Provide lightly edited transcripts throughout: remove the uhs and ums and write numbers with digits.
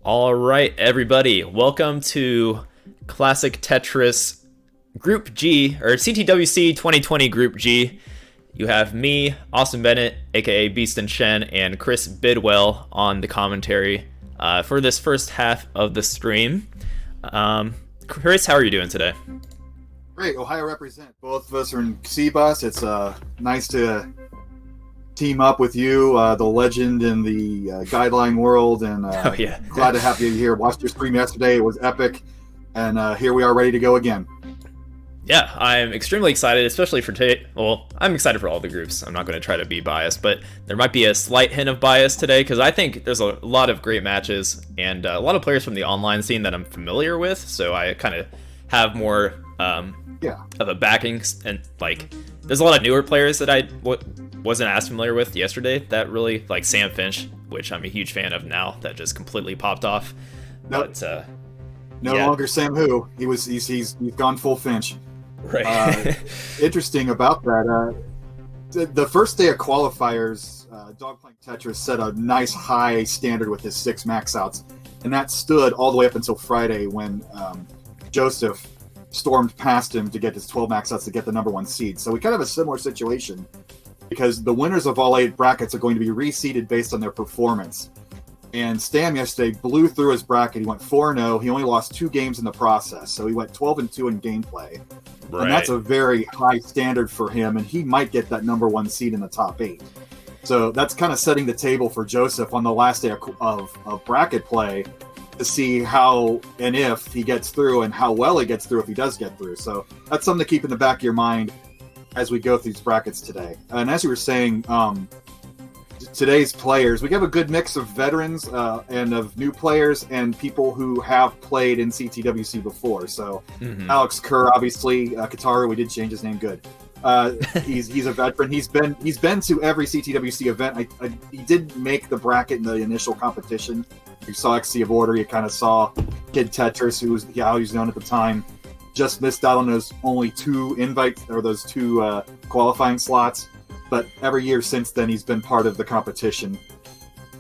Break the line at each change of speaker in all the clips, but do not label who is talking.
All right, everybody, welcome to Classic Tetris Group G, or CTWC 2020 Group G. You have me, Austin Bennett, aka Beast and Shen, and Chris Bidwell on the commentary for this first half of the stream. Chris, how are you doing today?
Great, Ohio represent. Both of us are in C-Bus. It's nice to team up with you, the legend in the guideline world, and glad to have you here. Watched your stream yesterday. It was epic, and here we are ready to go again.
Yeah, I'm extremely excited, especially for today. Well, I'm excited for all the groups. I'm not going to try to be biased, but there might be a slight hint of bias today because I think there's a lot of great matches and a lot of players from the online scene that I'm familiar with, so I kind of have more of a backing, and there's a lot of newer players that I wasn't as familiar with yesterday that really, like Sam Finch, which I'm a huge fan of now, that just completely popped off.
Nope. But no longer Sam Who. He's gone full Finch.
Right.
Interesting about that. The first day of qualifiers, Dog Playing Tetris set a nice high standard with his 6 max outs, and that stood all the way up until Friday when Joseph stormed past him to get his 12 max outs to get the number 1 seed. So we kind of have a similar situation because the winners of all 8 brackets are going to be reseeded based on their performance. And Stam yesterday blew through his bracket. He went 4-0. He only lost 2 games in the process, so he went 12-2 in gameplay. Right. And that's a very high standard for him, and he might get that number 1 seed in the top 8. So that's kind of setting the table for Joseph on the last day of bracket play to see how and if he gets through and how well he gets through if he does get through. So that's something to keep in the back of your mind as we go through these brackets today. And as you were saying, today's players, we have a good mix of veterans and of new players and people who have played in CTWC before. So Alex Kerr, obviously, Kataru, we did change his name. Good. He's a veteran. He's been to every CTWC event. He did make the bracket in the initial competition. You saw XC of Order. You kind of saw Kid Tetris, who was how he was known at the time. Just missed out on those only 2 invites or those 2 qualifying slots. But every year since then, he's been part of the competition.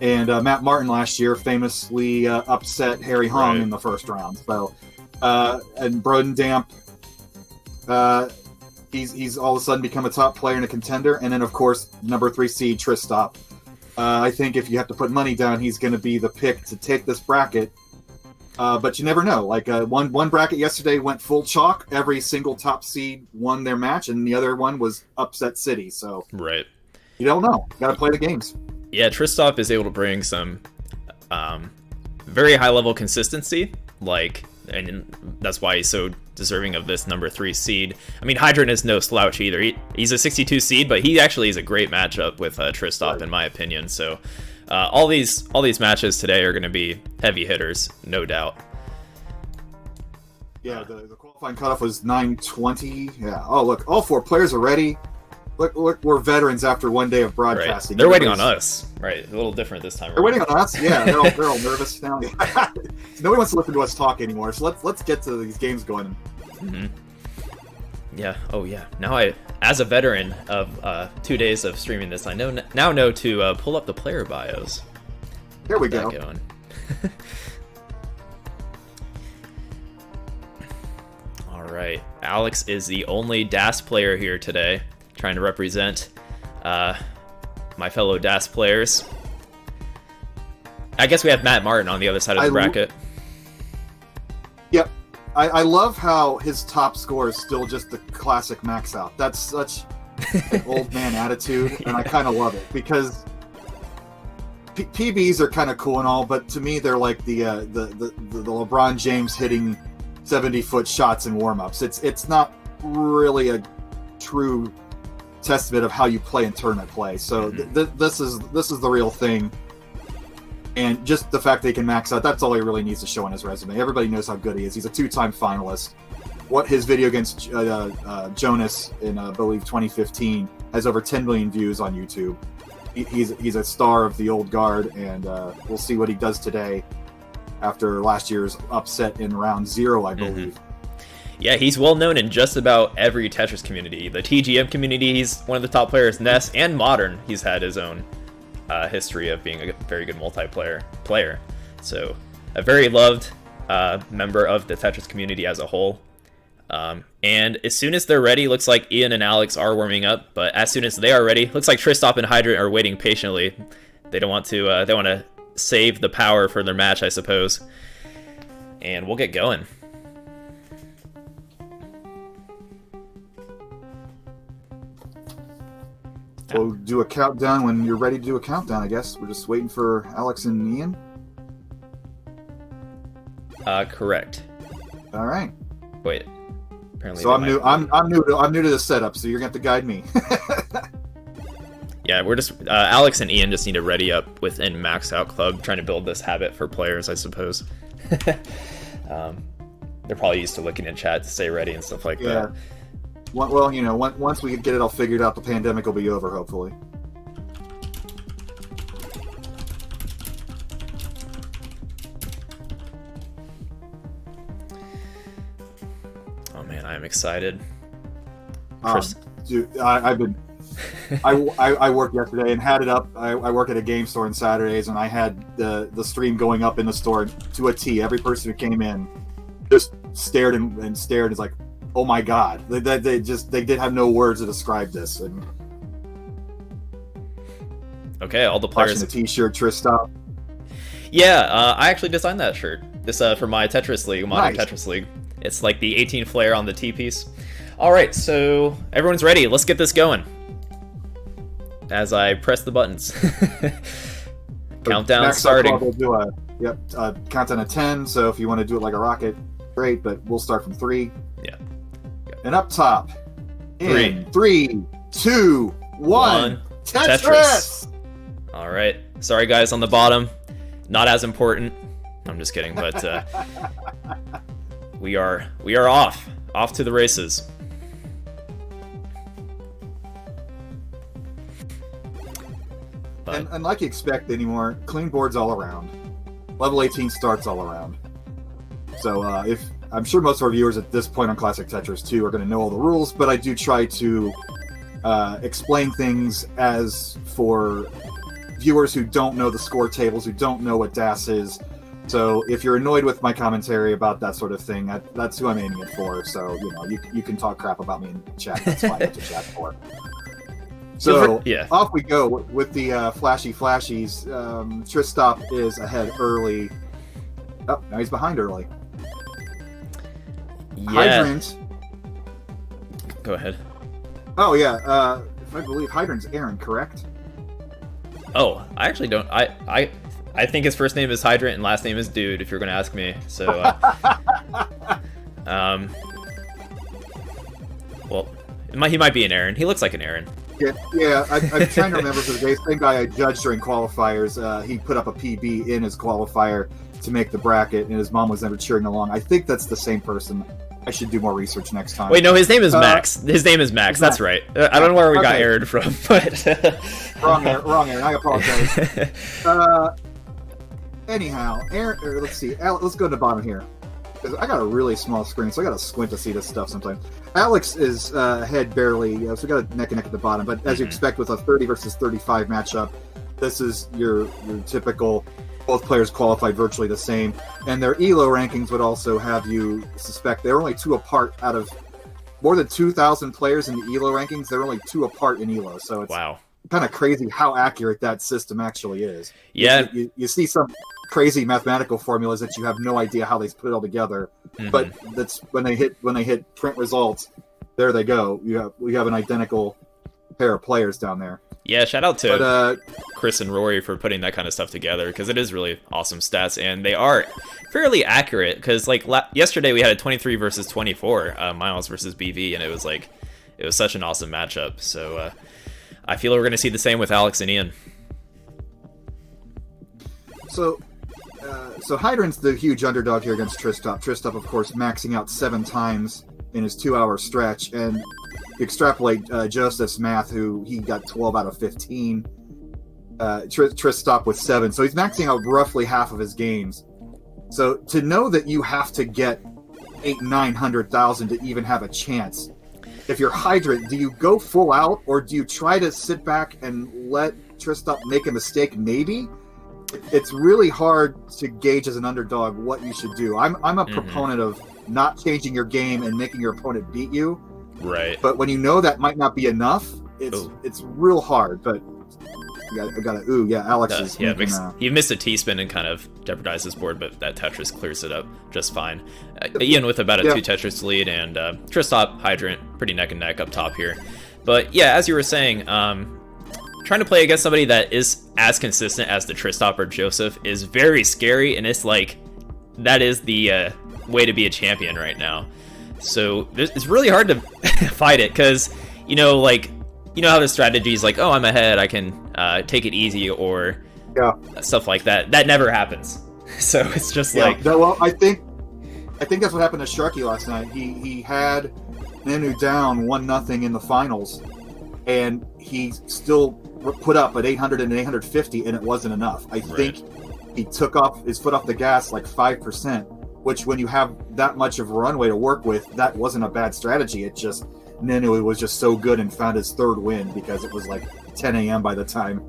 And Matt Martin last year famously upset Harry Hong in the first round. So, and Broden Damp, he's all of a sudden become a top player and a contender. And then, of course, number 3 seed Tristop. I think if you have to put money down, he's going to be the pick to take this bracket. But you never know. Like one bracket yesterday went full chalk. Every single top seed won their match, and the other one was upset city. So you don't know. Got to play the games.
Yeah, Tristop is able to bring some very high level consistency, and that's why he's so deserving of this number 3 seed. I mean, Hydran is no slouch either. He's a 62 seed, but he actually is a great matchup with Tristop, in my opinion. So. All these matches today are going to be heavy hitters, no doubt.
Yeah, the qualifying cutoff was 9:20. Yeah. Oh, look, all 4 players are ready. Look, we're veterans after 1 day of broadcasting.
Right. They're waiting on us, right? A little different this time.
They're waiting on us. Yeah, they're all nervous now. Nobody wants to listen to us talk anymore. So let's get to these games going.
Mm-hmm. Yeah. Oh, yeah. Now as a veteran of 2 days of streaming this, I now know to pull up the player bios.
There we go.
Going. All right. Alex is the only DAS player here today, trying to represent my fellow DAS players. I guess we have Matt Martin on the other side of the bracket.
Yep. I love how his top score is still just the classic max out. That's such an old man attitude, and I kind of love it because PBs are kind of cool and all, but to me they're like the LeBron James hitting 70-foot shots in warm-ups. It's not really a true testament of how you play in tournament play. So this is the real thing. And just the fact that he can max out, that's all he really needs to show on his resume. Everybody knows how good he is. He's a 2-time finalist. What his video against Jonas in, I believe, 2015 has over 10 million views on YouTube. He's a star of the old guard, and we'll see what he does today after last year's upset in round 0, I believe.
Yeah, he's well known in just about every Tetris community. The TGM community, he's one of the top players. NES and Modern, he's had his own history of being a very good multiplayer player. So a very loved member of the Tetris community as a whole. And as soon as they're ready, looks like Ian and Alex are warming up. But as soon as they are ready, looks like Tristop and Hydrant are waiting patiently. They don't want to. They want to save the power for their match, I suppose. And we'll get going.
We'll do a countdown when you're ready to do a countdown, I guess. We're just waiting for Alex and Ian.
Correct.
All right.
Wait. Apparently.
So I'm new. I'm new to the setup. So you're gonna have to guide me.
Yeah, we're just Alex and Ian just need to ready up within Max Out Club, trying to build this habit for players, I suppose. They're probably used to looking in chat to stay ready and stuff like that.
Well, you know, once we get it all figured out, the pandemic will be over, hopefully.
Oh man, I am excited.
Dude, I've been. I worked yesterday and had it up. I work at a game store on Saturdays, and I had the stream going up in the store to a T. Every person who came in just stared and stared. It's like, oh my god! They did have no words to describe this. And
okay, all the players.
The T-shirt, Tristop.
Yeah, I actually designed that shirt. This for my Tetris League, Modern
Nice.
Tetris League. It's like the 18 flare on the T piece. All right, so everyone's ready. Let's get this going. As I press the buttons. Countdown starting.
We'll do a countdown of 10. So if you want to do it like a rocket, great. But we'll start from 3.
Yeah.
And up top, in 3, 2, 1, Tetris!
All right. Sorry, guys, on the bottom. Not as important. I'm just kidding, but we are off to the races.
And like you expect anymore, clean boards all around. Level 18 starts all around. So if I'm sure most of our viewers at this point on Classic Tetris 2 are going to know all the rules, but I do try to explain things as for viewers who don't know the score tables, who don't know what DAS is. So if you're annoyed with my commentary about that sort of thing, that's who I'm aiming it for. So you can talk crap about me in chat. That's fine. That's what chat's for. So off we go with the flashies. Tristop is ahead early. Oh, now he's behind early.
Yeah.
Hydrant.
Go ahead.
Oh yeah. If I believe Hydrant's Aaron, correct?
Oh, I actually don't. I think his first name is Hydrant and last name is Dude. If you're going to ask me, so. Well, he might be an Aaron. He looks like an Aaron.
Yeah. I'm trying to remember for the same guy I judged during qualifiers. He put up a PB in his qualifier to make the bracket, and his mom was never cheering along. I think that's the same person. I should do more research next time.
Wait, no, his name is Max. His name is Max. That's right. I don't know where we got Aaron from, but
wrong Aaron. I apologize. Anyhow, Aaron. Let's see. Let's go to the bottom here. I got a really small screen, so I got to squint to see this stuff sometimes. Alex is ahead barely, so we got a neck and neck at the bottom. But as you expect with a 30 versus 35 matchup, this is your typical. Both players qualified virtually the same, and their ELO rankings would also have you suspect they're only 2 apart out of more than 2,000 players in the ELO rankings. They're only 2 apart in ELO, so it's kind of crazy how accurate that system actually is.
Yeah,
you see some crazy mathematical formulas that you have no idea how they put it all together, but that's when they hit print results. There they go. We have an identical pair of players down there.
Yeah, shout out to Chris and Rory for putting that kind of stuff together, because it is really awesome stats, and they are fairly accurate, because like yesterday we had a 23 versus 24 Miles versus BV, and it was such an awesome matchup. So I feel we're going to see the same with Alex and Ian.
So Hydrant's the huge underdog here against Tristop. Tristop, of course, maxing out 7 times in his 2-hour stretch, and extrapolate Joseph's math, who he got 12 out of 15. Tristop with 7, so he's maxing out roughly half of his games. So to know that you have to get 800,000-900,000 to even have a chance, if you're Hydrant, do you go full out, or do you try to sit back and let Tristop make a mistake? Maybe. it's really hard to gauge as an underdog what you should do. I'm a proponent of not changing your game and making your opponent beat you.
Right.
But when you know that might not be enough, it's real hard. But I got Alex is
he missed a T-spin and kind of jeopardized his board, but that Tetris clears it up just fine. Ian with about a 2 Tetris lead, and Tristop, Hydrant, pretty neck and neck up top here. But yeah, as you were saying, trying to play against somebody that is as consistent as the Tristop or Joseph is very scary, and it's like that is the way to be a champion right now. So it's really hard to fight it, because you know how the strategy is like, oh, I'm ahead, I can take it easy, or stuff like that. That never happens. So it's just like,
no, well, I think that's what happened to Sharky last night. He had Nanu down 1-0 in the finals, and he still put up at 800 and 850, and it wasn't enough. I think he took off his foot off the gas like 5%, which when you have that much of a runway to work with, that wasn't a bad strategy. It just, Nanu was just so good and found his third win, because it was like 10 a.m. by the time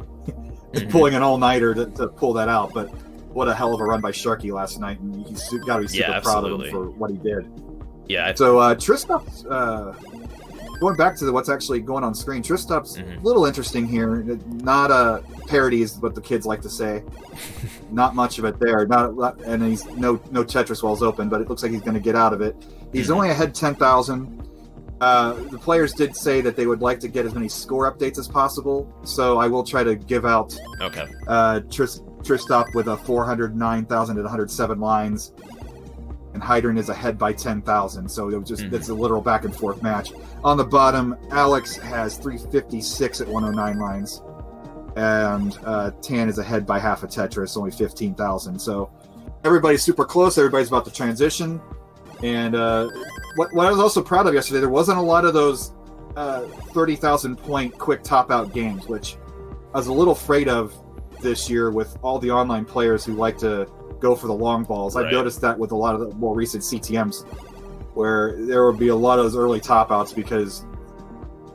pulling an all-nighter to pull that out. But what a hell of a run by Sharky last night, and he's got to be super proud of him for what he did.
Yeah.
So Tristop's going back to what's actually going on screen. Tristop's a little interesting here. Not a parody is what the kids like to say. Not much of it there. And he's no Tetris Wells open, but it looks like he's going to get out of it. He's only ahead 10,000. The players did say that they would like to get as many score updates as possible, so I will try to give out Tristop with a 409,000 at 107 lines, and Hydrant is ahead by 10,000, so it's a literal back and forth match. On the bottom, Alex has 356 at 109 lines, and Tan is ahead by half a Tetris, only 15,000. So everybody's super close. Everybody's about to transition. And what I was also proud of yesterday, there wasn't a lot of those 30,000 point quick top out games, which I was a little afraid of this year with all the online players who like to go for the long balls. I've noticed that with a lot of the more recent CTMs, where there would be a lot of those early top outs because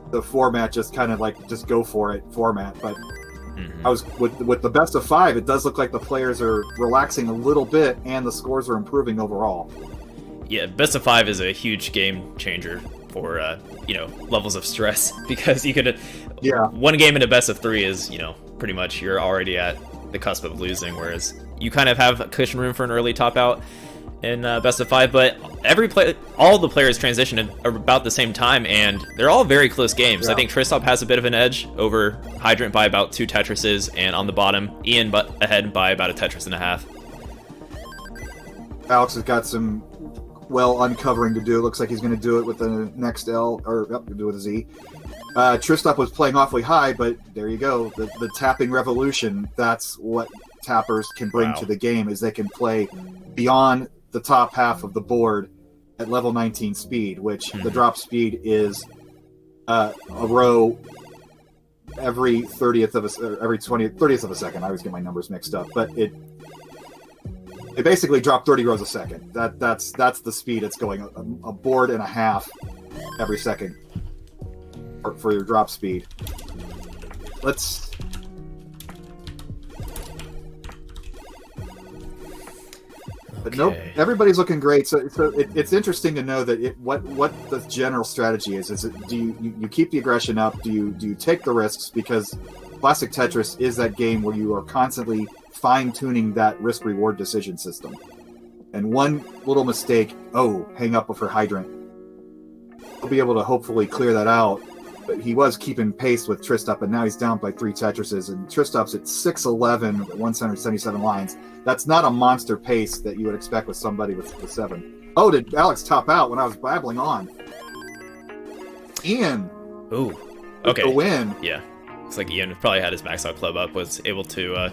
the format just kind of like just go for it format. But I was with the best of 5, it does look like the players are relaxing a little bit and the scores are improving overall.
Yeah, best of 5 is a huge game changer for levels of stress, because you could one game in a best of 3 is pretty much you're already at the cusp of losing, whereas you kind of have a cushion room for an early top out in best of 5. But all the players transition at about the same time, and they're all very close games. I think Tristop has a bit of an edge over Hydrant by about 2 Tetrises, and on the bottom, Ian ahead by about a Tetris and a half.
Alex has got some uncovering to do. It looks like he's going to do it with the next L, or do it with a Z. Tristop was playing awfully high, but there you go. The tapping revolution, that's what tappers can bring to the game, is they can play beyond the top half of the board at level 19 speed, which the drop speed is a row every 30th of a, or every 30th of a second. I always get my numbers mixed up, but it basically dropped 30 rows a second. That's the speed it's going, a board and a half every second for your drop speed. But nope, everybody's looking great. So it's interesting to know that what the general strategy is. Is it, do you keep the aggression up? Do you take the risks? Because Classic Tetris is that game where you are constantly fine-tuning that risk-reward decision system. And one little mistake, hang up with her Hydrant. He'll be able to hopefully clear that out. But he was keeping pace with Tristop, and now he's down by 3 Tetrises. And Tristop's at 611 with 177 lines. That's not a monster pace that you would expect with somebody with 7. Oh, did Alex top out when I was babbling on? Ian.
Ooh. Okay.
The win.
Yeah. Looks like Ian probably had his max out club up, was able to...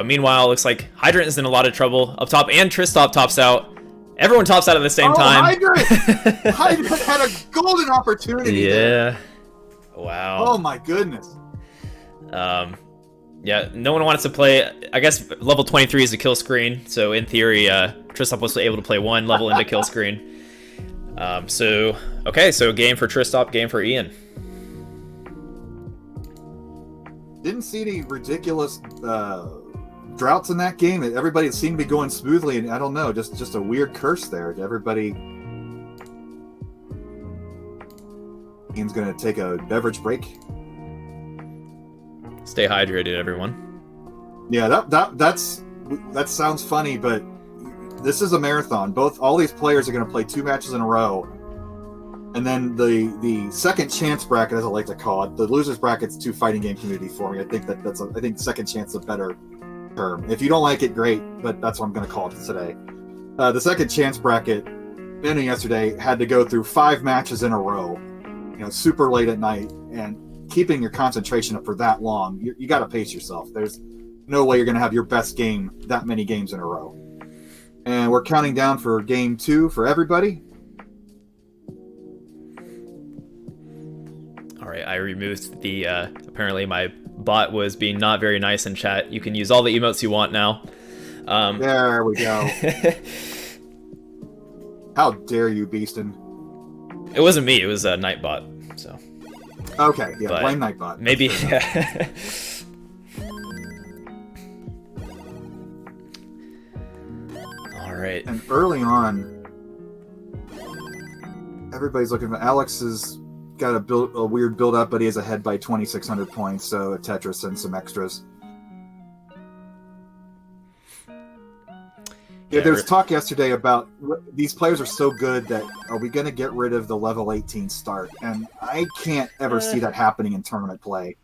meanwhile, looks like Hydrant is in a lot of trouble up top, and Tristop tops out. Everyone tops out at the same time.
Hydrant had a golden opportunity there.
Wow.
Oh my goodness.
Yeah, no one wants to play. I guess level 23 is a kill screen, so in theory, Tristop was able to play 1 level into kill screen. So game for Tristop, game for Ian.
Didn't see any ridiculous droughts in that game. Everybody seemed to be going smoothly, and I don't know, just a weird curse there. Everybody. Team's going to take a beverage break.
Stay hydrated, everyone.
Yeah, that sounds funny, but this is a marathon. All these players are going to play 2 matches in a row. And then the second chance bracket, as I like to call it, the losers bracket's too fighting game community for me. I think I think second chance is a better term. If you don't like it, great, but that's what I'm going to call it today. The second chance bracket, ending yesterday, had to go through 5 matches in a row, super late at night, and keeping your concentration up for that long, you got to pace yourself. There's no way you're going to have your best game that many games in a row. And we're counting down for game 2 for everybody.
All right, I removed the, apparently my bot was being not very nice in chat. You can use all the emotes you want now.
There we go. How dare you, Beaston?
It wasn't me, it was a Nightbot, so.
Okay, yeah,
But
blame Nightbot.
Maybe, yeah. All right.
And early on, everybody's looking for Alex has got a weird build up, but he is ahead by 2,600 points, so Tetris sends some extras. Yeah, there's talk yesterday about these players are so good that are we going to get rid of the level 18 start? And I can't ever see that happening in tournament play.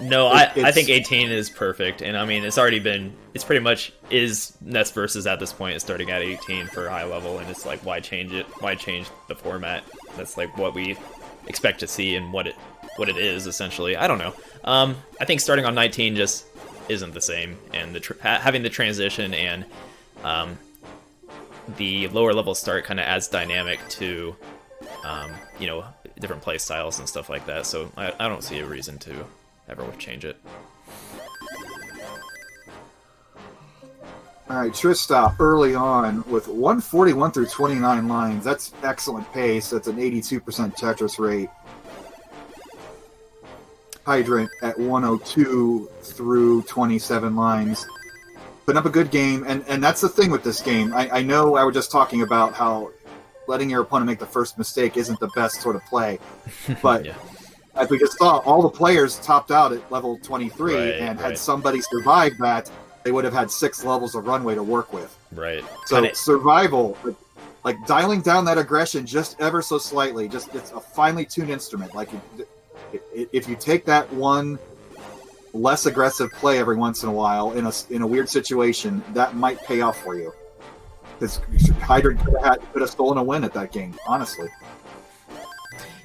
No, I think 18 is perfect, and I mean it's pretty much is Nets versus at this point is starting at 18 for high level, and it's like why change it? Why change the format? That's like what we expect to see and what it is essentially. I don't know. I think starting on 19 just isn't the same, and having the transition and the lower level start kind of adds dynamic to different play styles and stuff like that. So I don't see a reason to ever change it.
All right, Tristop early on with 141 through 29 lines. That's excellent pace. That's an 82% Tetris rate. Hydrant at 102 through 27 lines. Putting up a good game, and that's the thing with this game. I know I was just talking about how letting your opponent make the first mistake isn't the best sort of play, but
yeah.
As we just saw, all the players topped out at level 23, and had somebody survived that, they would have had 6 levels of runway to work with.
Right.
So survival, like dialing down that aggression just ever so slightly, it's a finely tuned instrument. Like if you take that one less aggressive play every once in a while in a weird situation, that might pay off for you. Because Hydrant could have stolen a win at that game, honestly.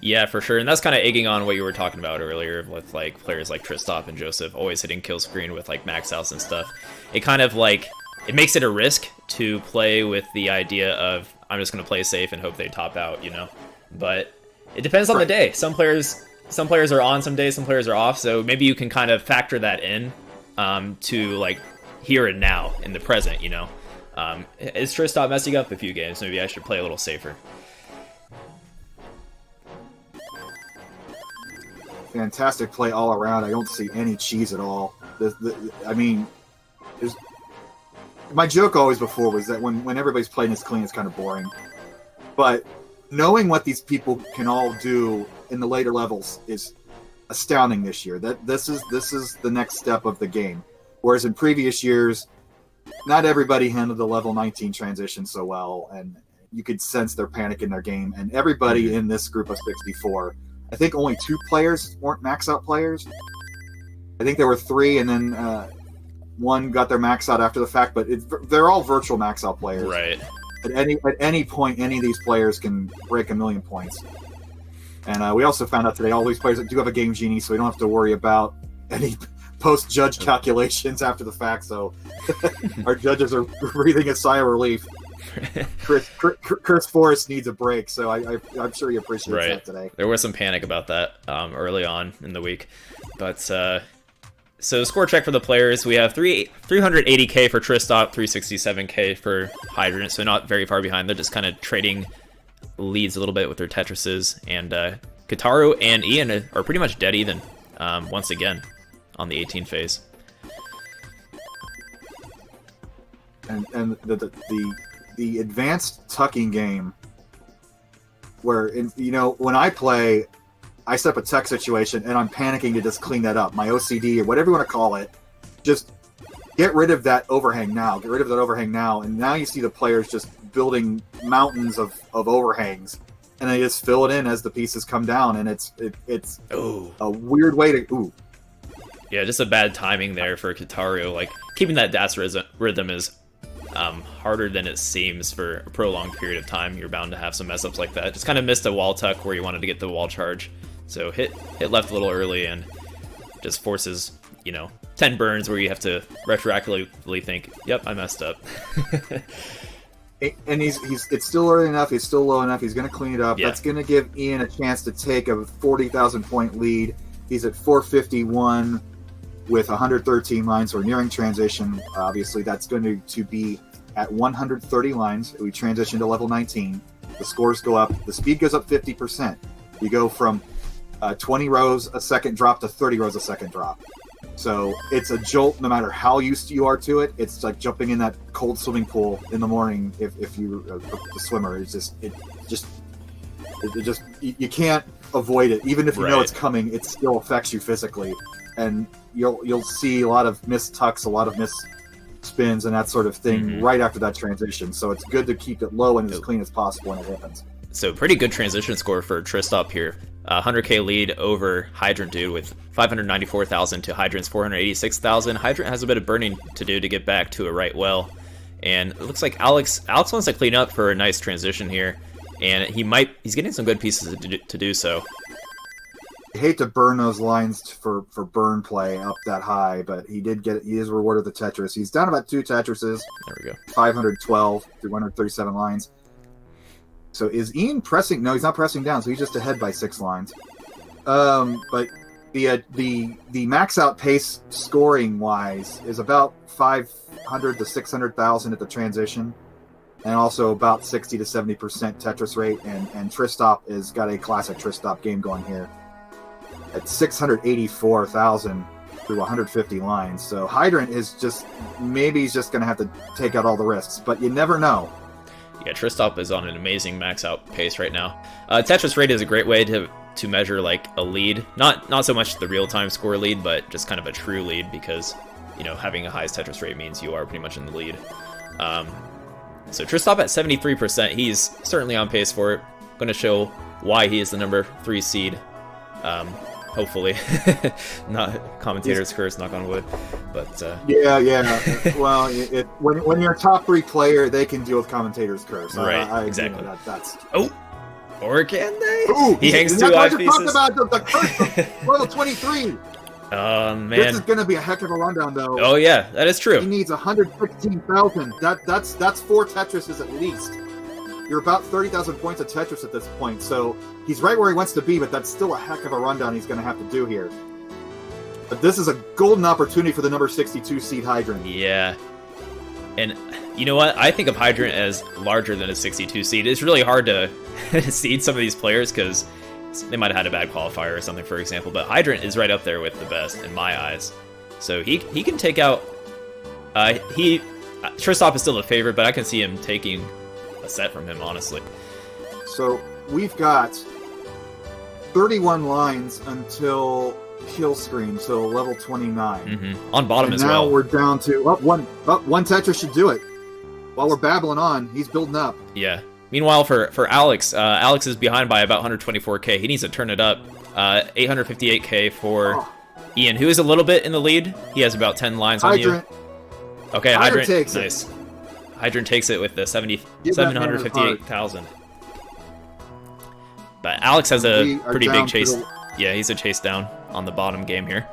Yeah, for sure, and that's kind of egging on what you were talking about earlier with like players like Tristop and Joseph always hitting kill screen with like max outs and stuff. It kind of like it makes it a risk to play with the idea of I'm just going to play safe and hope they top out, But it depends on the day. Some players are on some days, some players are off, so maybe you can kind of factor that in to like here and now in the present. Is Tristop messing up a few games? Maybe I should play a little safer.
Fantastic play all around. I don't see any cheese at all. My joke always before was that when everybody's playing this clean, it's kind of boring. But knowing what these people can all do in the later levels is astounding this year. That this is the next step of the game. Whereas in previous years, not everybody handled the level 19 transition so well, and you could sense their panic in their game. And everybody in this group of 64. I think only 2 players weren't max out players. I think there were 3, and then one got their max out after the fact. But they're all virtual max out players.
Right.
At any point, any of these players can break 1,000,000 points. And we also found out today all these players do have a game genie, so we don't have to worry about any post-judge calculations after the fact. So our judges are breathing a sigh of relief. Chris Forrest needs a break, so I'm sure he appreciates that today.
There was some panic about that early on in the week. But so score check for the players. We have 380k for Tristop, 367k for Hydrant, so not very far behind. They're just kind of trading leads a little bit with their Tetrises. And Kataru and Ian are pretty much dead even once again on the 18 phase.
and the advanced tucking game, where when I play, I set up a tuck situation and I'm panicking to just clean that up. My OCD or whatever you want to call it, just get rid of that overhang now. Get rid of that overhang now, and now you see the players just building mountains of overhangs, and they just fill it in as the pieces come down, and it's a weird way to.
Yeah, just a bad timing there for Kitario. Like, keeping that dash rhythm is harder than it seems for a prolonged period of time. You're bound to have some mess ups like that. Just kind of missed a wall tuck where you wanted to get the wall charge, so hit left a little early and just forces 10 burns where you have to retroactively think, yep, I messed up.
And it's still early enough, he's still low enough, he's going to clean it up. Yeah. That's going to give Ian a chance to take a 40,000 point lead. He's at 451 with 113 lines. We're nearing transition. Obviously, that's going to be at 130 lines. We transition to level 19. The scores go up. The speed goes up 50%. You go from 20 rows a second drop to 30 rows a second drop. So it's a jolt no matter how used you are to it. It's like jumping in that cold swimming pool in the morning if you're a swimmer. You can't avoid it. Even if you know it's coming, it still affects you physically. And you'll see a lot of missed tucks, a lot of missed spins and that sort of thing right after that transition. So it's good to keep it low and as clean as possible when it happens.
So pretty good transition score for Tristop here. 100k lead over Hydrant Dude with 594,000 to Hydrant's 486,000. Hydrant has a bit of burning to do to get back to a right well. And it looks like Alex wants to clean up for a nice transition here. And he's getting some good pieces to do so.
I hate to burn those lines for burn play up that high, but he is rewarded the Tetris. He's down about 2 Tetrises.
There we go.
512 through 137 lines. So is Ian pressing? No, he's not pressing down, so he's just ahead by 6 lines. But the max out pace scoring wise is about 500 to 600,000 at the transition, and also about 60 to 70% Tetris rate. And Tristop has got a classic Tristop game going here at 684,000 through 150 lines. So Hydrant is he's just going to have to take out all the risks, but you never know.
Yeah, Tristop is on an amazing max out pace right now. Tetris rate is a great way to measure like a lead. Not so much the real-time score lead, but just kind of a true lead, because having a highest Tetris rate means you are pretty much in the lead. So Tristop at 73%, he's certainly on pace for it. Going to show why he is the number 3 seed. Hopefully, not commentator's curse, knock on wood. But
yeah. Well, when you're a top 3 player, they can deal with commentator's curse.
Right, exactly.
That's
or can they?
Ooh,
he hangs 2 eye pieces.
Talking about the curse of level 23.
Oh man,
this is going to be a heck of a rundown, though.
Oh yeah, that is true.
He needs 116,000. That's 4 Tetrises at least. You're about 30,000 points of Tetris at this point, so he's right where he wants to be, but that's still a heck of a rundown he's going to have to do here. But this is a golden opportunity for the number 62 seed Hydrant.
Yeah. And you know what? I think of Hydrant as larger than a 62 seed. It's really hard to seed some of these players because they might have had a bad qualifier or something, for example, but Hydrant is right up there with the best in my eyes. So he can take out... Tristop is still a favorite, but I can see him taking a set from him, honestly.
So we've got 31 lines until kill screen, so level 29.
On bottom
and
as well.
Now we're down to one Tetris should do it. While we're babbling on, he's building up.
Yeah. Meanwhile, for Alex, Alex is behind by about 124k. He needs to turn it up. 858k for Ian, who is a little bit in the lead. He has about 10 lines
Hydrant.
on you. Okay, Hydrant
takes
nice.
It.
Hydrant takes it with the 758,000. But Alex has a pretty big chase. Yeah, he's a chase down on the bottom game here.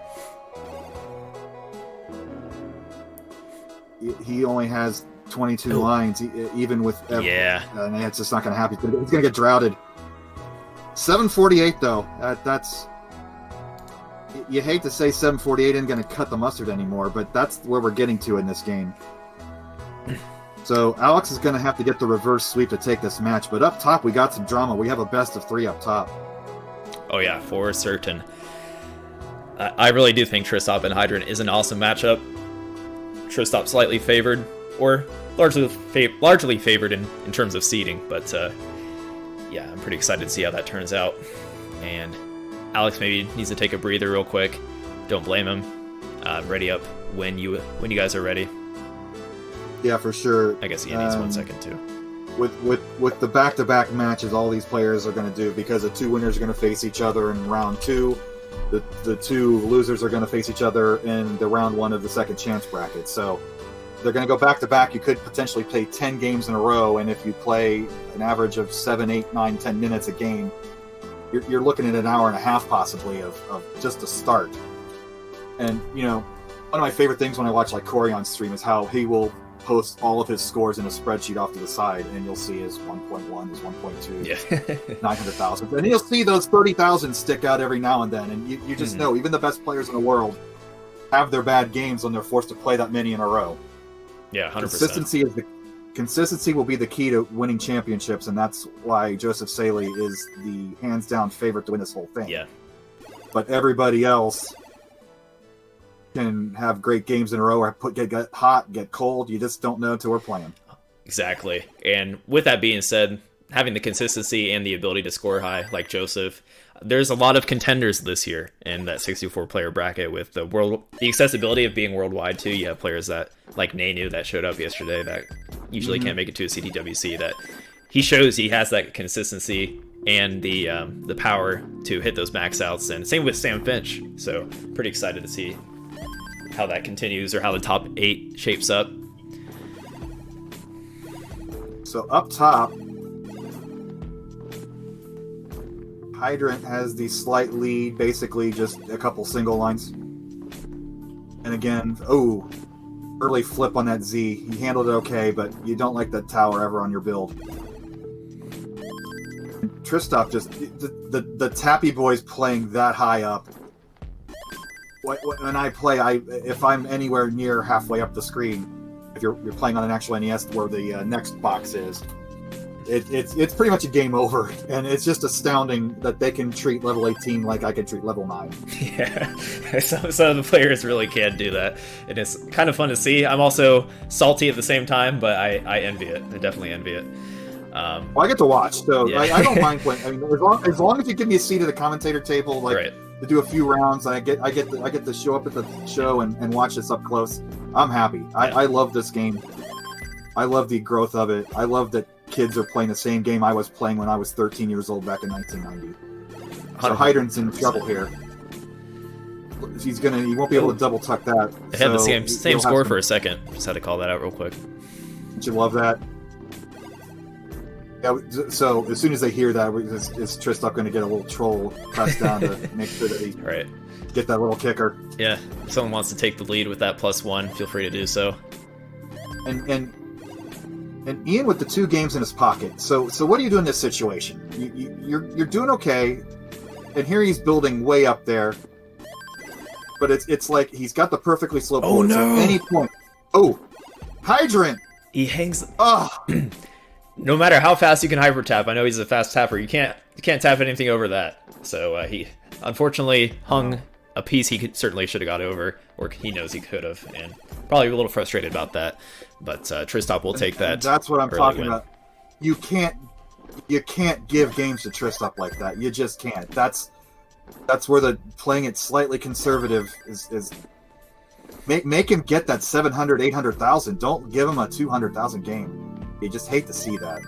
He only has 22 lines, even with...
Yeah.
And it's just not going to happen. He's going to get droughted. 748, though. That's... You hate to say 748 isn't going to cut the mustard anymore, but that's where we're getting to in this game. So Alex is going to have to get the reverse sweep to take this match. But up top, we got some drama. We have a best of 3 up top.
Oh, yeah, for certain. I really do think Tristop and Hydrant is an awesome matchup. Tristop slightly favored, or largely favored in terms of seeding, but yeah, I'm pretty excited to see how that turns out. And Alex maybe needs to take a breather real quick. Don't blame him. Ready up when you guys are ready.
Yeah, for sure.
I guess he needs 1 second too.
With the back-to-back matches all these players are going to do, because the two winners are going to face each other in round 2, the two losers are going to face each other in the round 1 of the second chance bracket. So they're going to go back-to-back. You could potentially play 10 games in a row, and if you play an average of 7, 8, 9, 10 minutes a game, you're looking at an hour and a half possibly of just a start. And, you know, one of my favorite things when I watch like Corey on stream is how he will post all of his scores in a spreadsheet off to the side, and you'll see his 1.1, his 1.2,
yeah.
900,000. And you'll see those 30,000 stick out every now and then, and you just know, even the best players in the world have their bad games when they're forced to play that many in a row.
Yeah, 100%.
Consistency will be the key to winning championships, and that's why Joseph Saley is the hands-down favorite to win this whole thing.
Yeah.
But everybody else can have great games in a row, or get hot, get cold. You just don't know until we're playing.
Exactly. And with that being said, having the consistency and the ability to score high, like Joseph, there's a lot of contenders this year in that 64-player bracket with the accessibility of being worldwide too. You have players that, like Nanu, that showed up yesterday that usually can't make it to a CTWC. That he shows he has that consistency and the power to hit those max outs. And same with Sam Finch. So pretty excited to see how that continues, or how the top 8 shapes up.
So up top, Hydrant has the slight lead, basically just a couple single lines. And again, early flip on that Z. He handled it okay, but you don't like that tower ever on your build. And Tristop just, the Tappy boy's playing that high up. When I play, if I'm anywhere near halfway up the screen, if you're playing on an actual NES where the next box is, it's pretty much a game over, and it's just astounding that they can treat level 18 like I can treat level 9.
Yeah, some of the players really can do that, and it's kind of fun to see. I'm also salty at the same time, but I envy it. I definitely envy it.
Well, I get to watch, so yeah. I don't mind playing. I mean, as long as you give me a seat at the commentator table, like. Right. To do a few rounds, I get to show up at the show and watch this up close. I'm happy. Yeah. I love this game. I love the growth of it. I love that kids are playing the same game I was playing when I was 13 years old back in 1990. So Hydrant's in trouble here. He won't be able to double tuck that.
They had the same score for a second. Just had to call that out real quick.
Don't you love that? Yeah, so as soon as they hear that, is Tristop going to get a little troll pressed down to make sure that he get that little kicker?
Yeah, if someone wants to take the lead with that +1, feel free to do so.
And Ian with the 2 games in his pocket. So what do you do in this situation? You're doing okay, and here he's building way up there, but it's like he's got the perfectly sloped board.
No.
So at any point, Hydrant!
He hangs.
Oh.
No matter how fast you can hyper tap, I know he's a fast tapper. You can't tap anything over that. So he unfortunately hung a piece he certainly should have got over, or he knows he could have, and probably a little frustrated about that. But Tristop will take that.
That's what I'm talking about. You can't give games to Tristop like that. You just can't. That's where the playing it slightly conservative is. Make him get that 700, 800,000. Don't give him a 200,000 game. You just hate to see that.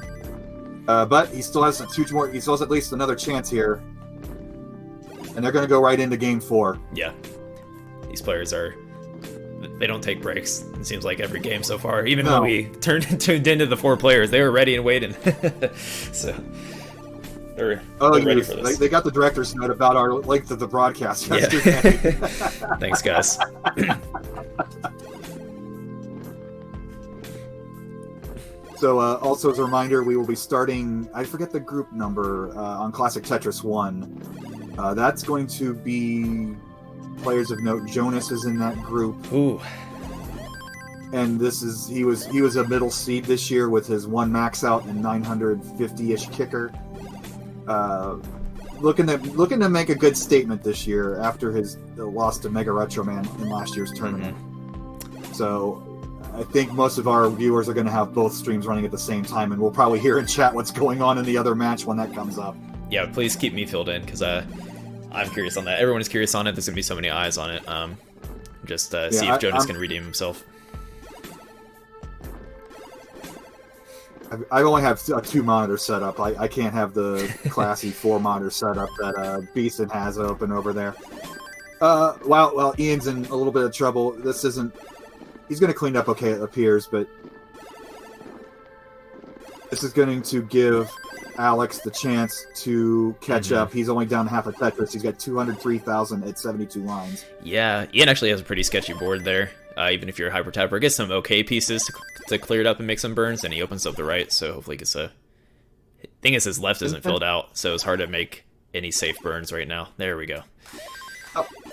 But he still has two more. He still has at least another chance here. And they're going to go right into game 4.
Yeah. These players they don't take breaks. It seems like every game so far. Even when we tuned into the 4 players, they were ready and waiting. So they're ready for this.
They got the director's note about our length of the broadcast yesterday.
Yeah. Thanks, guys.
So also as a reminder, we will be starting, I forget the group number, on Classic Tetris 1. That's going to be players of note. Jonas is in that group.
Ooh.
And he was a middle seed this year with his 1 max out and 950-ish kicker. Looking to make a good statement this year after the loss to Mega Retro Man in last year's tournament. So I think most of our viewers are going to have both streams running at the same time, and we'll probably hear in chat what's going on in the other match when that comes up.
Yeah, please keep me filled in, because I'm curious on that. Everyone is curious on it. There's going to be so many eyes on it. See if Jonas can redeem himself.
I only have a 2-monitor setup. I can't have the classy 4-monitor setup that Beeson has open over there. Well, Ian's in a little bit of trouble. This isn't... He's going to clean up okay, it appears, but... This is going to give Alex the chance to catch up. He's only down half a Tetris. He's got 203,000 at 72 lines.
Yeah, Ian actually has a pretty sketchy board there. Even if you're a hyper tapper, gets some okay pieces to clear it up and make some burns, and he opens up the right, so hopefully he gets a... Thing is, his left isn't filled out, so it's hard to make any safe burns right now. There we go.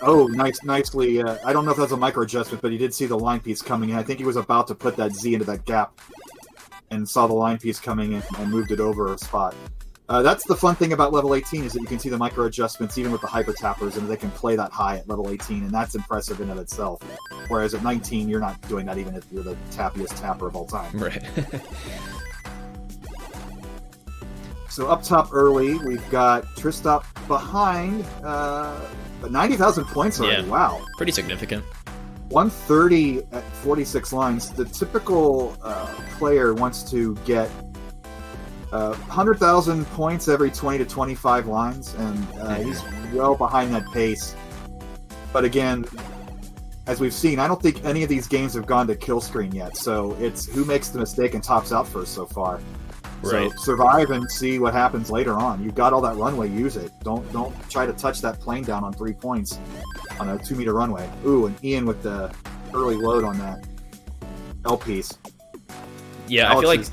Oh, nicely. I don't know if that's a micro adjustment, but he did see the line piece coming in. I think he was about to put that Z into that gap and saw the line piece coming in and moved it over a spot. That's the fun thing about level 18 is that you can see the micro adjustments even with the hyper tappers, and they can play that high at level 18, and that's impressive in of itself. Whereas at 19, you're not doing that even if you're the tappiest tapper of all time.
Right.
So up top early, we've got Tristop behind, but 90,000 points already.
Yeah.
Wow.
Pretty significant.
130 at 46 lines. The typical player wants to get 100,000 points every 20 to 25 lines, and he's well behind that pace. But again, as we've seen, I don't think any of these games have gone to kill screen yet, so it's who makes the mistake and tops out first so far.
Right.
So survive and see what happens later on. You've got all that runway, use it. Don't try to touch that plane down on 3 points on a 2-meter runway. Ooh, and Ian with the early load on that L piece.
Yeah,
Alex
I feel like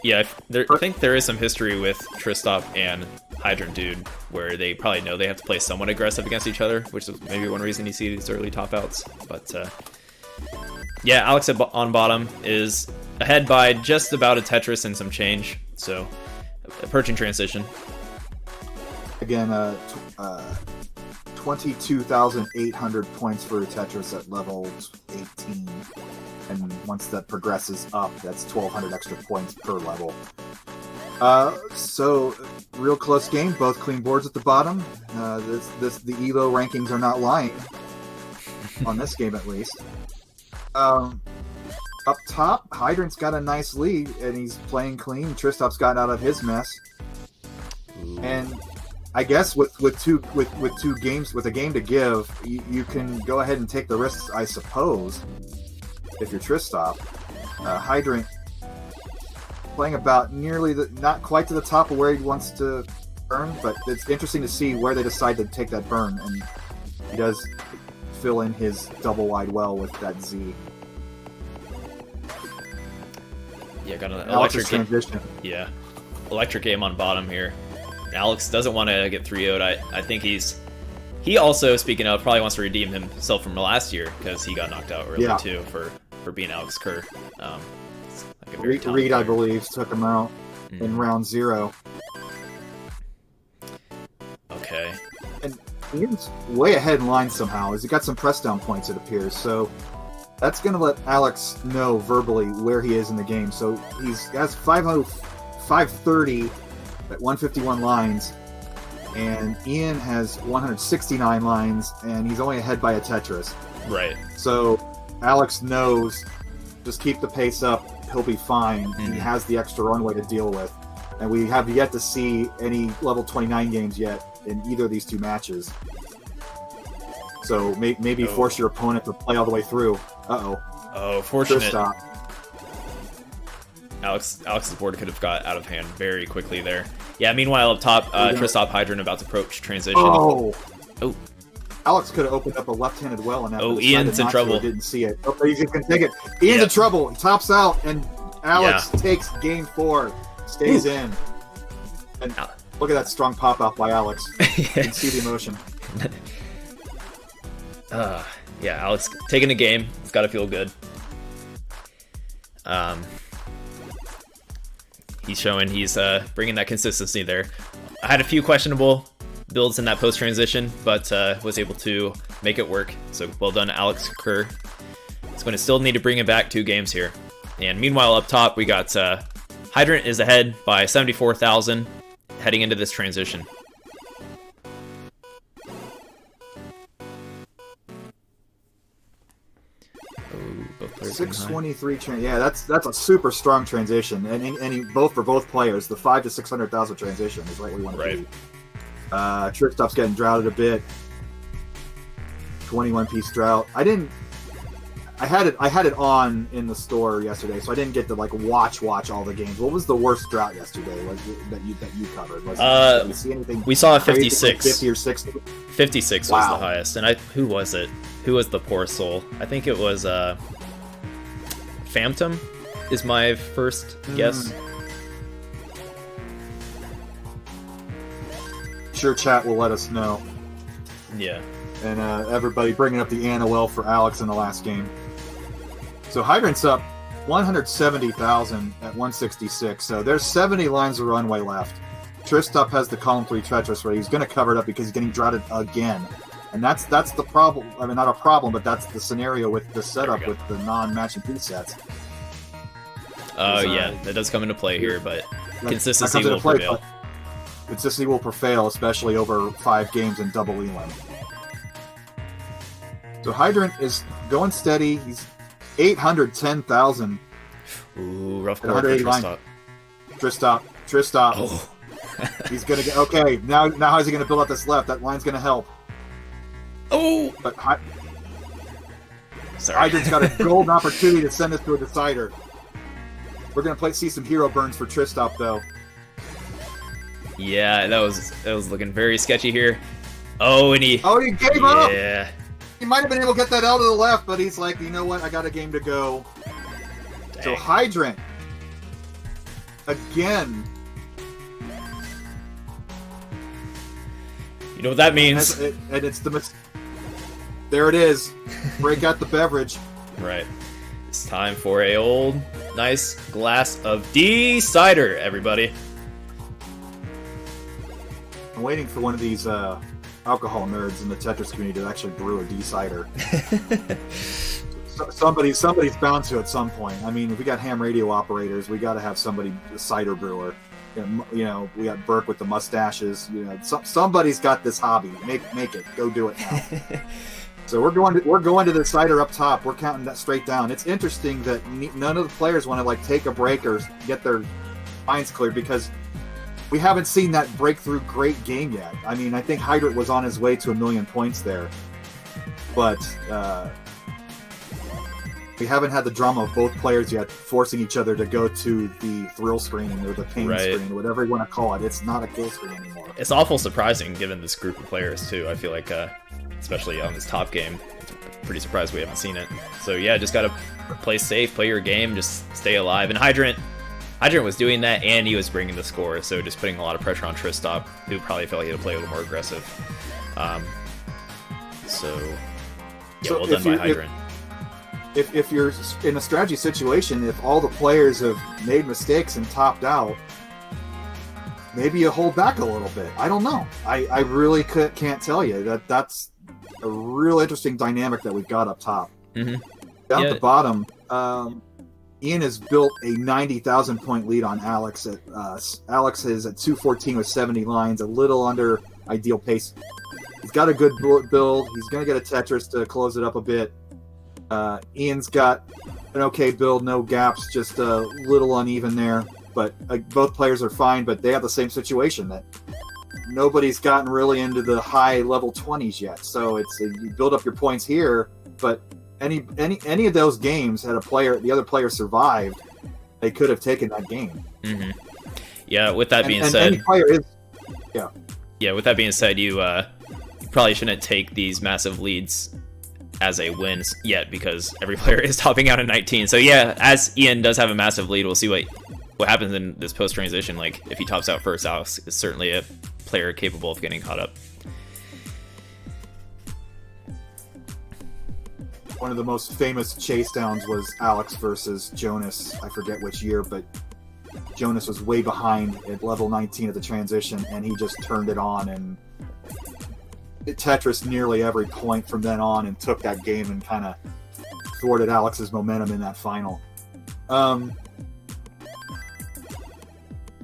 I think there is some history with Tristop and Hydrant Dude where they probably know they have to play somewhat aggressive against each other, which is maybe one reason you see these early top outs. But yeah, Alex on bottom is ahead by just about a Tetris and some change, so approaching transition.
Again, 22,800 points for Tetris at level 18. And once that progresses up, that's 1,200 extra points per level. So, real close game. Both clean boards at the bottom. The ELO rankings are not lying. On this game, at least. Up top, Hydrant's got a nice lead, and he's playing clean. Tristop's got out of his mess. And I guess with a game to give, you can go ahead and take the risks, I suppose. If you're Tristop, Hydrant playing about nearly not quite to the top of where he wants to burn, but it's interesting to see where they decide to take that burn, and he does fill in his double wide well with that Z.
Yeah, got an
Alex's
electric
transition.
Yeah, electric game on bottom here. Alex doesn't want to get 3-0'd. I think he also, speaking of, probably wants to redeem himself from last year because he got knocked out early too for being Alex Kerr. Like a very talented
Reed, I
player.
believe, took him out in round 0.
Okay.
And Ian's way ahead in line somehow. As he got some press down points, it appears. So that's going to let Alex know verbally where he is in the game. So he has 530 at 151 lines, and Ian has 169 lines, and he's only ahead by a Tetris.
Right.
So Alex knows, just keep the pace up, he'll be fine. He has the extra runway to deal with. And we have yet to see any level 29 games yet in either of these two matches. So maybe force your opponent to play all the way through. Uh-oh.
Oh, fortunate.
Stop.
Alex's board could have got out of hand very quickly there. Yeah, meanwhile up top, Tristop Hydrant about to approach transition.
Oh.
Oh.
Alex could have opened up a left-handed well in that.
Oh, Ian's in trouble.
Didn't see it. Oh, he's going to take it. Ian's in trouble. He tops out, and Alex takes game 4. Stays in. And look at that strong pop-out by Alex. You can see the emotion.
Yeah, Alex taking the game. It's got to feel good. He's showing he's bringing that consistency there. I had a few questionable builds in that post transition, but was able to make it work. So well done, Alex Kerr. It's going to still need to bring it back 2 games here. And meanwhile, up top, we got Hydrant is ahead by 74,000 heading into this transition. Oh,
623. Yeah, that's a super strong transition, and both for both players, the 5 to 600,000 transition is right where we want to be. Trickstop's getting droughted a bit. 21-piece drought. I had it on in the store yesterday, so I didn't get to like watch all the games. What was the worst drought yesterday that you covered? Did you see anything?
We saw a 56.
50 or 60.
56 was the highest, and who was it? Who was the poor soul? I think it was Phantom is my first guess.
Sure, chat will let us know.
Yeah.
And everybody bringing up the ANOL for Alex in the last game. So Hydrant's up 170,000 at 166. So there's 70 lines of runway left. Tristop has the column 3 Tetris where he's going to cover it up because he's getting droughted again. And that's the problem. I mean, not a problem, but that's the scenario with the setup with the non-matching presets.
Yeah, that does come into play here, but consistency will prevail.
Consistency will prevail, especially over 5 games in double elim. So Hydrant is going steady. He's 810,000.
Ooh, rough call for Tristop.
Tristop.
Oh.
He's gonna get okay. Now how's he gonna build out this left? That line's gonna help.
Oh,
but Hydrant's got a golden opportunity to send us to a decider. We're gonna see some hero burns for Tristop though.
Yeah, that was looking very sketchy here. Oh, and he
gave up.
Yeah.
He might have been able to get that L to the left, but he's like, you know what? I got a game to go. Dang. So Hydrant again.
You know what that means?
And it's there it is. Break out the beverage.
Right. It's time for a old nice glass of D-cider, everybody.
I'm waiting for one of these alcohol nerds in the Tetris community to actually brew a D-cider. Somebody's bound to at some point. I mean, if we got ham radio operators, we got to have somebody, a cider brewer. You know, we got Burke with the mustaches. You know, somebody's got this hobby. Make it. Go do it now. So we're going to the cider up top. We're counting that straight down. It's interesting that none of the players want to like take a break or get their minds cleared because we haven't seen that breakthrough great game yet. I mean, I think Hydrant was on his way to 1 million points there, but we haven't had the drama of both players yet forcing each other to go to the thrill screen or the pain screen, whatever you want to call it. It's not a kill screen anymore.
It's awful surprising given this group of players too. I feel like, especially on this top game, it's pretty surprised we haven't seen it. So yeah, just gotta play safe, play your game, just stay alive. And Hydrant was doing that, and he was bringing the score, so just putting a lot of pressure on Tristop, who probably felt he had to play a little more aggressive. Well done by Hydrant.
If you're in a strategy situation, if all the players have made mistakes and topped out, maybe you hold back a little bit. I don't know. I really can't tell you. That's a real interesting dynamic that we've got up top.
Mm-hmm.
Down at the bottom, Ian has built a 90,000 point lead on Alex. Alex is at 214 with 70 lines, a little under ideal pace. He's got a good build. He's going to get a Tetris to close it up a bit. Ian's got an okay build, no gaps, just a little uneven there. But both players are fine, but they have the same situation that nobody's gotten really into the high level 20s yet. So it's you build up your points here, but any of those games had the other player survived, they could have taken that game.
Mm-hmm. Yeah. With that being said,
any player is,
yeah. With that being said, you probably shouldn't take these massive leads as a win yet because every player is topping out at 19. So yeah, as Ian does have a massive lead, we'll see what happens in this post transition. Like if he tops out first, Alex is certainly a player capable of getting caught up.
One of the most famous chase downs was Alex versus Jonas. I forget which year, but Jonas was way behind at level 19 at the transition, and he just turned it on and it Tetris nearly every point from then on and took that game and kind of thwarted Alex's momentum in that final.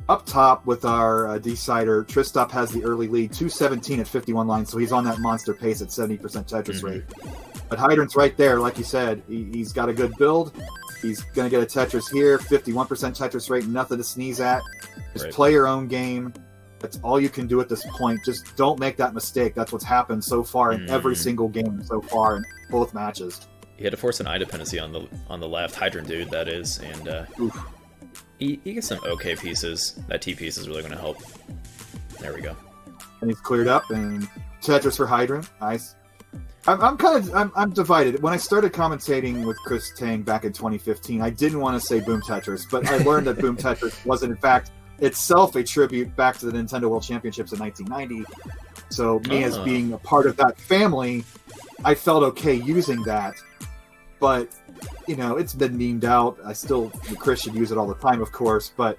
Up top with our decider, Tristop has the early lead, 217 at 51 lines, so he's on that monster pace at 70% Tetris rate. But Hydrant's right there, like you said. He's got a good build. He's going to get a Tetris here, 51% Tetris rate, nothing to sneeze at. Just play your own game. That's all you can do at this point. Just don't make that mistake. That's what's happened so far in every single game so far in both matches.
He had to force an eye dependency on the left, Hydrant dude, that is, and he gets some okay pieces. That T piece is really going to help. There we go.
And he's cleared up, and Tetris for Hydrant. Nice. I'm divided. When I started commentating with Chris Tang back in 2015, I didn't want to say Boom Tetris, but I learned that Boom Tetris wasn't, in fact, itself a tribute back to the Nintendo World Championships in 1990. So me as being a part of that family, I felt okay using that. But, you know, it's been memed out. Chris should use it all the time, of course, but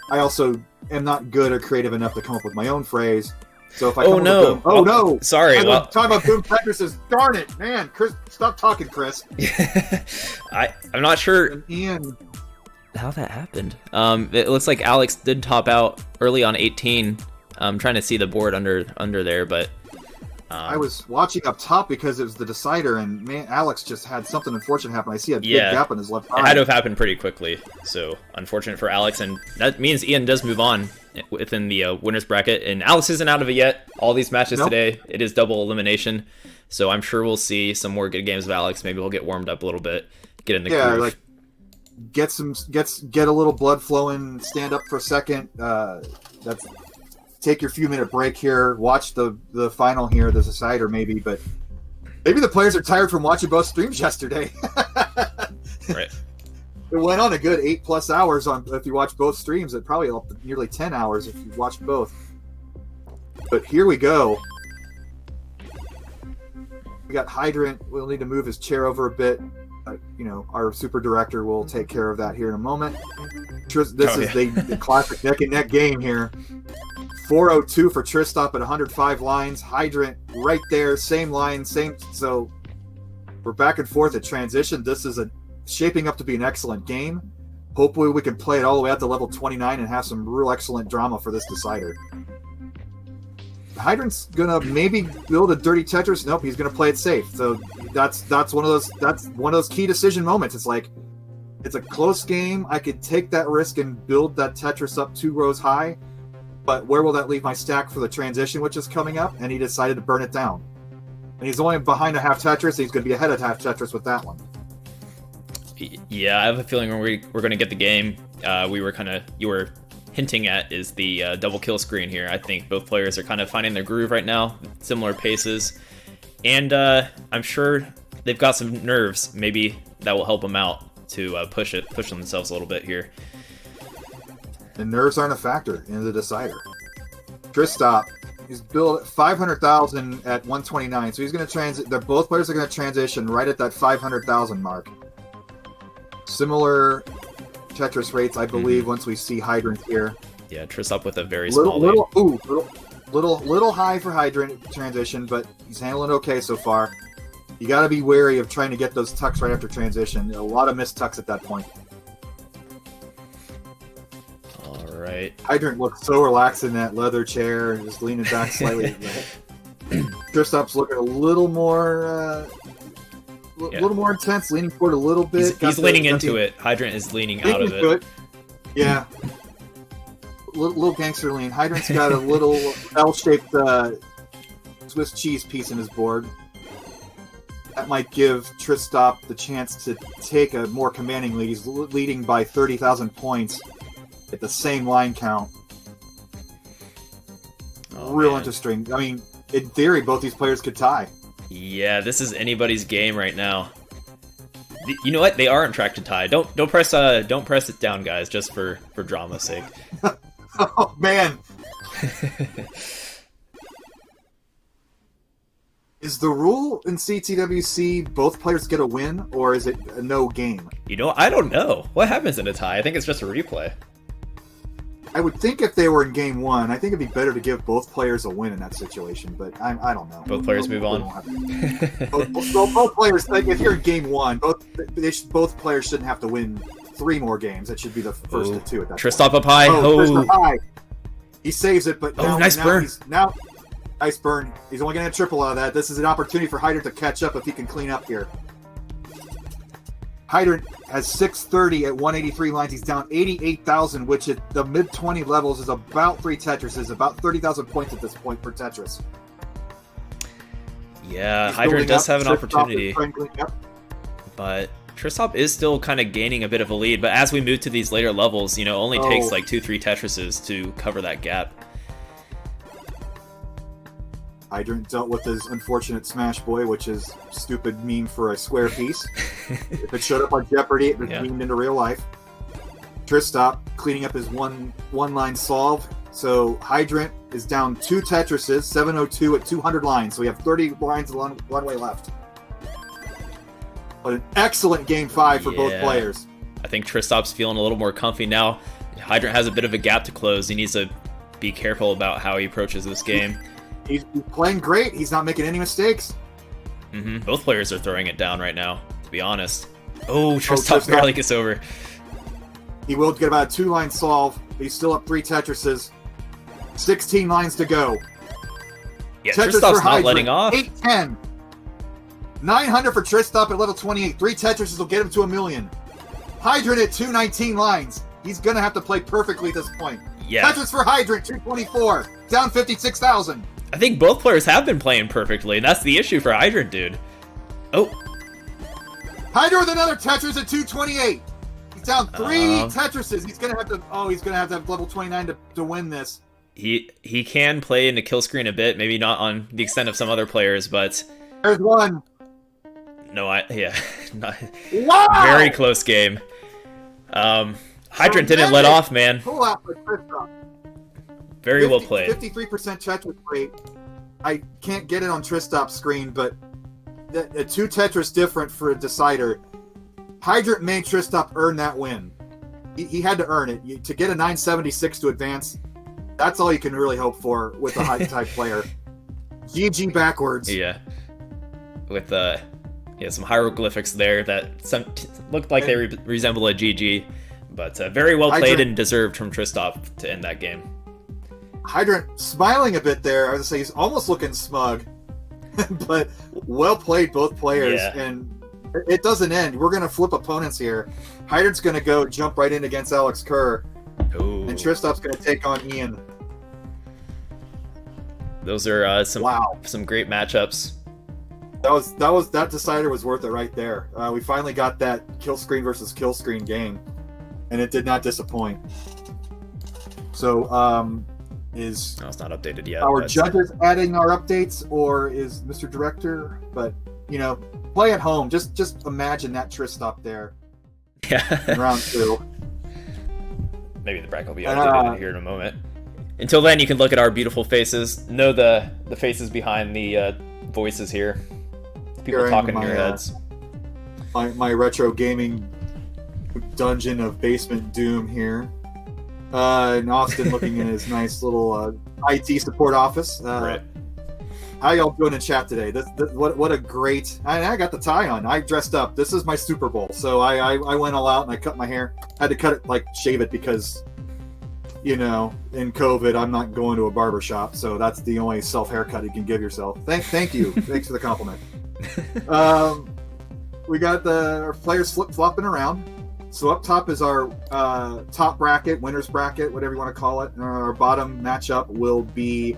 I also am not good or creative enough to come up with my own phrase. So if I come up with no!
Sorry.
I'm talking about Boom Tetris. Darn it, man! Chris, stop talking, Chris.
I'm not sure
and Ian,
how that happened. It looks like Alex did top out early on 18. I'm trying to see the board under there, but
I was watching up top because it was the decider, and man, Alex just had something unfortunate happen. I see a big gap in his left eye.
It had to have happened pretty quickly, so unfortunate for Alex, and that means Ian does move on within the winner's bracket, and Alex isn't out of it yet. All these matches today, it is double elimination, so I'm sure we'll see some more good games of Alex. Maybe we'll get warmed up a little bit, get in the groove.
Like get a little blood flowing, stand up for a second. Take your few minute break here, watch the final here, the decider maybe, but maybe the players are tired from watching both streams yesterday.
Right.
It went on a good 8+ hours if you watch both streams. It probably up to nearly 10 hours if you watch both. But here we go. We got Hydrant. We'll need to move his chair over a bit. Our super director will take care of that here in a moment. This is the classic neck and neck game here. 402 for Tristop at 105 lines. Hydrant right there, same line, same. So we're back and forth at transition. This is shaping up to be an excellent game. Hopefully we can play it all the way out to level 29 and have some real excellent drama for this decider. Hydrant's gonna maybe build a dirty Tetris. Nope, he's gonna play it safe. So that's one of those key decision moments. It's like it's a close game. I could take that risk and build that Tetris up 2 rows high. But where will that leave my stack for the transition, which is coming up? And he decided to burn it down. And he's only behind a half Tetris. He's going to be ahead of half Tetris with that one.
Yeah, I have a feeling we're going to get the game. You were hinting at is the double kill screen here. I think both players are kind of finding their groove right now, similar paces. And I'm sure they've got some nerves. Maybe that will help them out to push themselves a little bit here.
And nerves aren't a factor in the decider. Tristop is built at 500,000 at 129, so he's going to transit. Both players are going to transition right at that 500,000 mark. Similar Tetris rates, I believe, once we see Hydrant here.
Yeah, Tristop with a very small lead.
Little high for Hydrant transition, but he's handling okay so far. You got to be wary of trying to get those tucks right after transition. A lot of missed tucks at that point.
Right.
Hydrant looks so relaxed in that leather chair, just leaning back slightly. Tristop's looking a little more, little more intense, leaning forward a little bit.
He's leaning into it. Hydrant is leaning out of it.
Yeah. Little gangster lean. Hydrant's got a little L-shaped Swiss cheese piece in his board. That might give Tristop the chance to take a more commanding lead. He's leading by 30,000 points. At the same line count. Real interesting. I mean, in theory, both these players could tie.
Yeah, this is anybody's game right now. You know what? They are on track to tie. Don't press it down, guys, just for drama's sake.
Oh man. Is the rule in CTWC both players get a win, or is it a no game?
I don't know. What happens in a tie? I think it's just a replay.
I would think if they were in game one, I think it'd be better to give both players a win in that situation. But I don't know.
Both players move on.
Both players, like if you're in game one, both players shouldn't have to win 3 more games. It should be the first of 2 at that
Tristop
point.
up high.
Tristop high. He saves it, but now,
nice burn.
Nice burn. He's only going to get a triple out of that. This is an opportunity for Hydrant to catch up if he can clean up here. Hydrant has 630 at 183 lines. He's down 88,000, which at the mid-20 levels is about 3 Tetrises, about 30,000 points at this point per Tetris.
Yeah,
He's
Hydrant does have an
Tristop
opportunity, but Tristop is still kind of gaining a bit of a lead. But as we move to these later levels, you know, only takes like 2-3 Tetrises to cover that gap.
Hydrant dealt with his unfortunate Smash Boy, which is stupid meme for a square piece. If it showed up on Jeopardy, it was memed into real life. Tristop cleaning up his one-line solve. So Hydrant is down 2 Tetrises, 702 at 200 lines. So we have 30 lines and one way left. But an excellent game 5 for both players.
I think Tristop's feeling a little more comfy now. Hydrant has a bit of a gap to close. He needs to be careful about how he approaches this game.
He's playing great. He's not making any mistakes.
Both players are throwing it down right now, to be honest. Tristop barely gets over.
He will get about a 2-line solve, but he's still up 3 Tetrises. 16 lines to go.
Yeah, Tristop's not letting off.
810. 900 for Tristop at level 28. 3 Tetrises will get him to 1,000,000. Hydrant at 219 lines. He's going to have to play perfectly at this point.
Yeah.
Tetris for Hydrant, 224. Down 56,000.
I think both players have been playing perfectly, and that's the issue for Hydrant, dude.
Hydrant with another Tetris at 228. He's down 3 Tetrises. He's gonna have to have level 29 to win this.
He can play into kill screen a bit, maybe not on the extent of some other players, but
there's one.
No, not,
wow!
Very close game. Hydrant didn't let off, man.
Pull out for Tristop.
Very well played.
53% Tetris rate. I can't get it on Tristop's screen, but a 2 Tetris different for a decider. Hydrant made Tristop earn that win. He had to earn it. To get a 976 to advance, that's all you can really hope for with a high-type player. GG backwards.
Yeah. With some hieroglyphics there that looked like they resemble a GG, but very well played and deserved from Tristop to end that game.
Hydrant smiling a bit there. I was going to say he's almost looking smug, but well played both players.
Yeah.
And it doesn't end. We're going to flip opponents here. Hydrant's going to go jump right in against Alex Kerr, and Tristop's going to take on Ian.
Those are some great matchups.
That decider was worth it right there. We finally got that kill screen versus kill screen game, and it did not disappoint. So, it's
not updated yet.
Our judges adding our updates, or is Mr. Director? But play at home. Just imagine that Tristop there.
Yeah.
In round 2.
Maybe the bracket will be updated here in a moment. Until then, you can look at our beautiful faces. Know the faces behind the voices here. People talking in your heads.
My retro gaming dungeon of Basement Doom here. And Austin looking in his nice little IT support office.
Right.
How y'all doing in chat today? What a great... I got the tie on. I dressed up. This is my Super Bowl. So I went all out and I cut my hair. Had to cut it, shave it because, in COVID, I'm not going to a barber shop. So that's the only self-haircut you can give yourself. Thank you. Thanks for the compliment. We got our players flip-flopping around. So up top is our top bracket, winner's bracket, whatever you want to call it. And our bottom matchup will be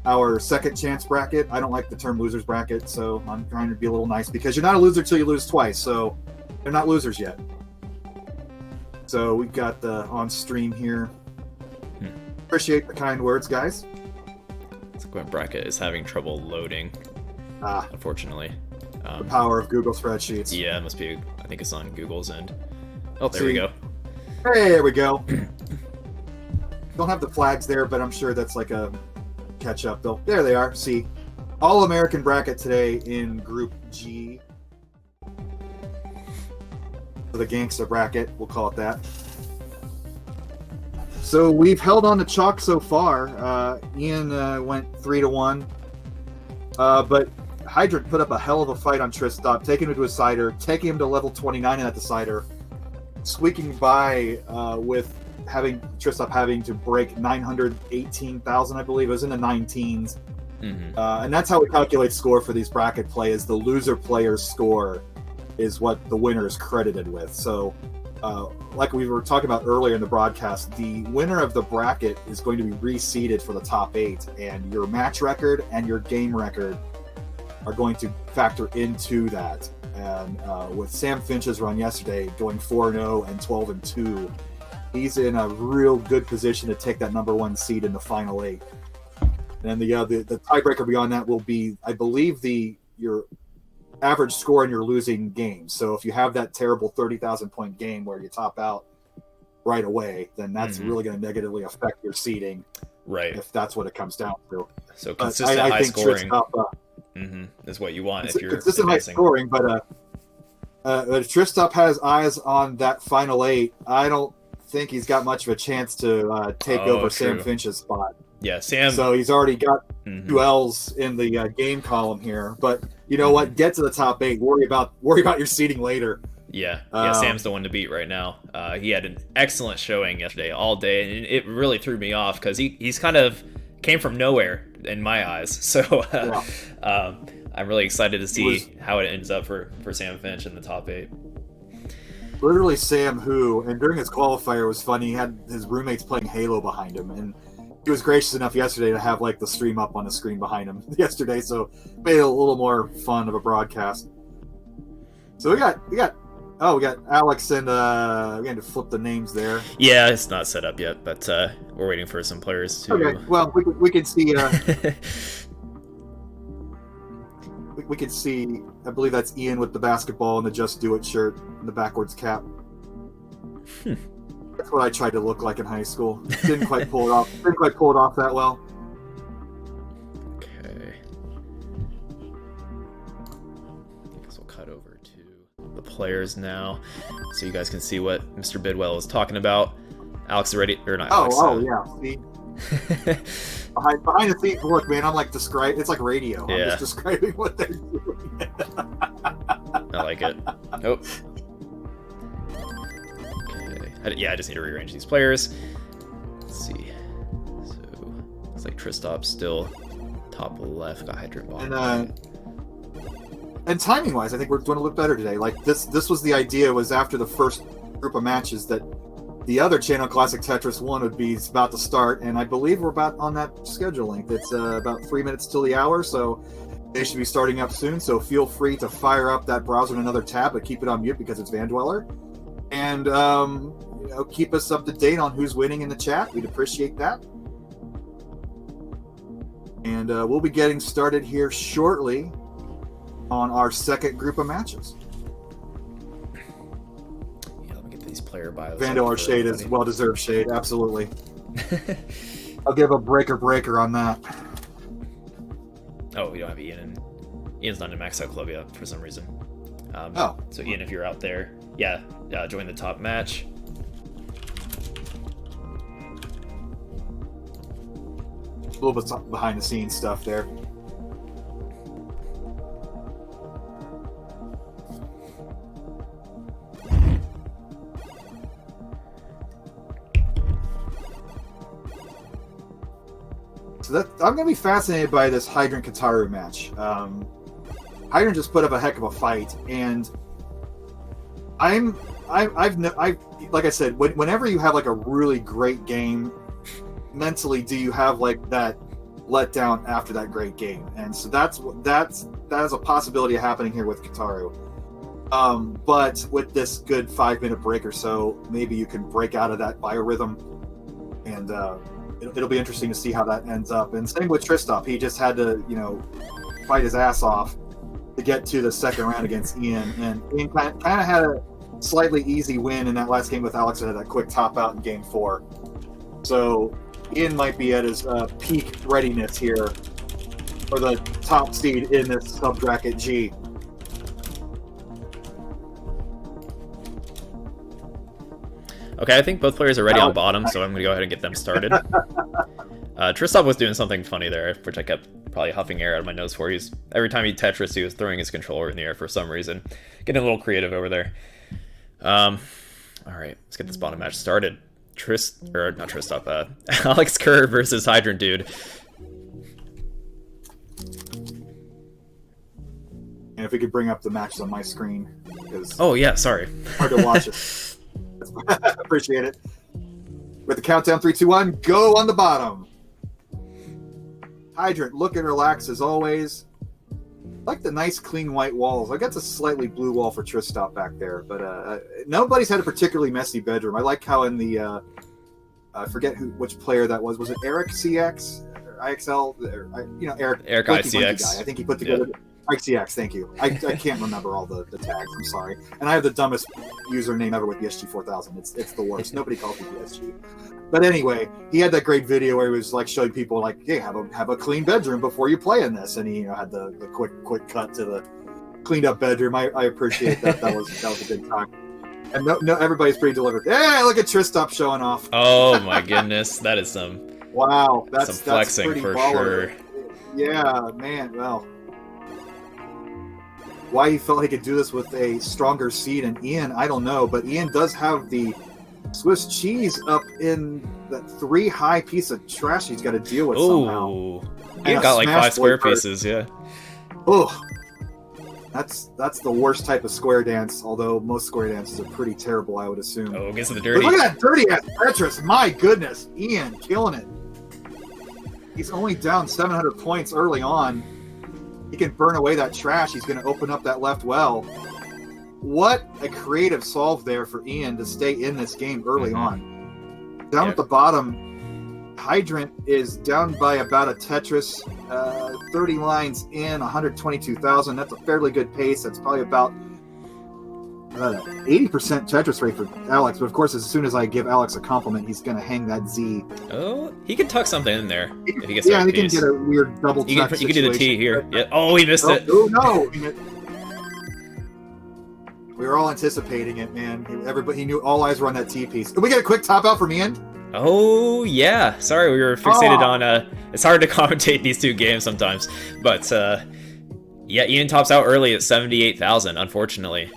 our second chance bracket. I don't like the term loser's bracket, so I'm trying to be a little nice because you're not a loser till you lose twice. So they're not losers yet. So we've got the on stream here. Appreciate the kind words, guys.
Subsequent bracket is having trouble loading, unfortunately.
The power of Google spreadsheets.
Yeah, it must be. I think it's on Google's end. Oh, there we go.
There we go. Don't have the flags there, but I'm sure that's like a catch up. There they are. See, All-American bracket today in Group G. So the gangster bracket, we'll call it that. So we've held on to chalk so far. Ian went 3-1, but Hydrant put up a hell of a fight on Tristop, taking him to a decider, taking him to level 29 in that decider, squeaking by with Tristop having to break 918,000, I believe. It was in the 19s.
Mm-hmm.
And that's how we calculate score for these bracket play, is the loser player's score is what the winner is credited with. So like we were talking about earlier in the broadcast, the winner of the bracket is going to be reseeded for the top 8, and your match record and your game record are going to factor into that. And with Sam Finch's run yesterday going 4-0 and 12-2, he's in a real good position to take that number 1 seed in the final 8. And the tiebreaker beyond that will be, I believe, your average score in your losing game. So if you have that terrible 30,000 point game where you top out right away, then that's really going to negatively affect your seeding.
Right.
If that's what it comes down to.
So consistent high scoring is what you want if you're
consistent high scoring. But if Tristop has eyes on that final 8, I don't think he's got much of a chance to take over Sam Finch's spot.
Yeah, Sam.
So he's already got 2 L's in the game column here. But you know what? Get to the top 8. Worry about your seeding later.
Yeah, Sam's the one to beat right now. He had an excellent showing yesterday, all day, and it really threw me off because he's kind of came from nowhere in my eyes. So I'm really excited to see how it ends up for Sam Finch in the top 8.
Literally Sam and during his qualifier was funny. He had his roommates playing Halo behind him, and he was gracious enough yesterday to have like the stream up on the screen behind him yesterday, so made it a little more fun of a broadcast. So we got Alex, and we had to flip the names there.
Yeah, it's not set up yet, but we're waiting for some players to.
Okay, well we can see. We can see. I believe that's Ian with the basketball and the Just Do It shirt and the backwards cap. That's what I tried to look like in high school. Didn't quite pull it off. That well.
Okay. I guess we'll cut over to the players now, so you guys can see what Mr. Bidwell is talking about. Alex is ready, or not? Alex,
yeah. See. behind the scenes, look, man. I'm like it's like radio.
Yeah.
I'm just describing what they're doing.
I like it. Oh. Okay. I just need to rearrange these players. Let's see. So it's like Tristop's still top left, got Hydrant bottom.
And timing wise, I think we're doing a little better today. Like this was the idea, was after the first group of matches that the other channel, Classic Tetris 1, would be about to start, and I believe we're about on that schedule length. It's about 3 minutes till the hour, so they should be starting up soon. So feel free to fire up that browser in another tab, but keep it on mute because it's Van Dweller. And keep us up to date on who's winning in the chat. We'd appreciate that. And we'll be getting started here shortly on our second group of matches.
Yeah, let me get these player bios.
Vandal shade is well-deserved shade, absolutely. I'll give a breaker on that.
Oh, we don't have Ian. Ian's not in Max Out Club yet for some reason. So Ian, if you're out there, join the top match.
A little bit behind the scenes stuff there. So I'm going to be fascinated by this Hydrant Kataru match. Hydrant just put up a heck of a fight, and I've like I said, whenever you have like a really great game, mentally, do you have like that letdown after that great game? And so that is a possibility of happening here with Kataru. But with this good 5-minute break or so, maybe you can break out of that biorhythm, and it'll be interesting to see how that ends up. And same with Tristop, he just had to fight his ass off to get to the second round against Ian, and Ian kind of had a slightly easy win in that last game with Alex that had that quick top out in game 4. So Ian might be at his peak readiness here for the top seed in this sub-bracket G.
Okay, I think both players are ready on bottom, so I'm going to go ahead and get them started. Tristop was doing something funny there, which I kept probably huffing air out of my nose for. Every time he Tetris, he was throwing his controller in the air for some reason. Getting a little creative over there. Alright, let's get this bottom match started. Alex Kerr versus Hydrant Dude.
And if we could bring up the matches on my screen, because
oh yeah, sorry,
hard to watch it. Appreciate it. With the countdown, 3, 2, 1, go on the bottom. Hydrant, look and relax as always. I like the nice clean white walls. I got the slightly blue wall for Tristop back there, but nobody's had a particularly messy bedroom. I like how in the I forget which player that was. Was it Eric CX or IXL? Eric
ICX.
Guy. I think he put together. Yeah. ICX, thank you. I can't remember all the tags. I'm sorry. And I have the dumbest username ever with BSG4000. It's the worst. Nobody calls me BSG. But anyway, he had that great video where he was like showing people like, hey, have a clean bedroom before you play in this, and he had the quick cut to the cleaned up bedroom. I appreciate that. That was a good time. And no, everybody's pretty delivered. Hey, look at Tristop showing off.
Oh my goodness, that is some
wow. That's
flexing
pretty
for
baller.
Sure.
Yeah, man. Well, why he felt he could do this with a stronger seed than Ian, I don't know. But Ian does have the Swiss cheese up in that 3 high piece of trash he's got to deal with somehow.
Ian got like 5 square pieces, yeah.
Oh, that's the worst type of square dance. Although most square dances are pretty terrible, I would assume.
Oh, gets to the dirty.
But look at that dirty ass Tetris! My goodness, Ian killing it. He's only down 700 points early on. He can burn away that trash. He's going to open up that left well. What a creative solve there for Ian to stay in this game early on. Down at the bottom, Hydrant is down by about a Tetris, 30 lines in, 122,000. That's a fairly good pace. That's probably about 80% Tetris rate for Alex. But of course, as soon as I give Alex a compliment, he's going to hang that Z.
Oh, he can tuck something in there if he gets
he can get a weird double tuck situation.
You can do the T here. Yeah. Oh, he missed it.
Oh, no. We were all anticipating it, man. Everybody, he knew all eyes were on that T piece. Did we get a quick top out from Ian?
Oh, yeah. Sorry, we were fixated on... it's hard to commentate these two games sometimes. But, yeah, Ian tops out early at 78,000, unfortunately.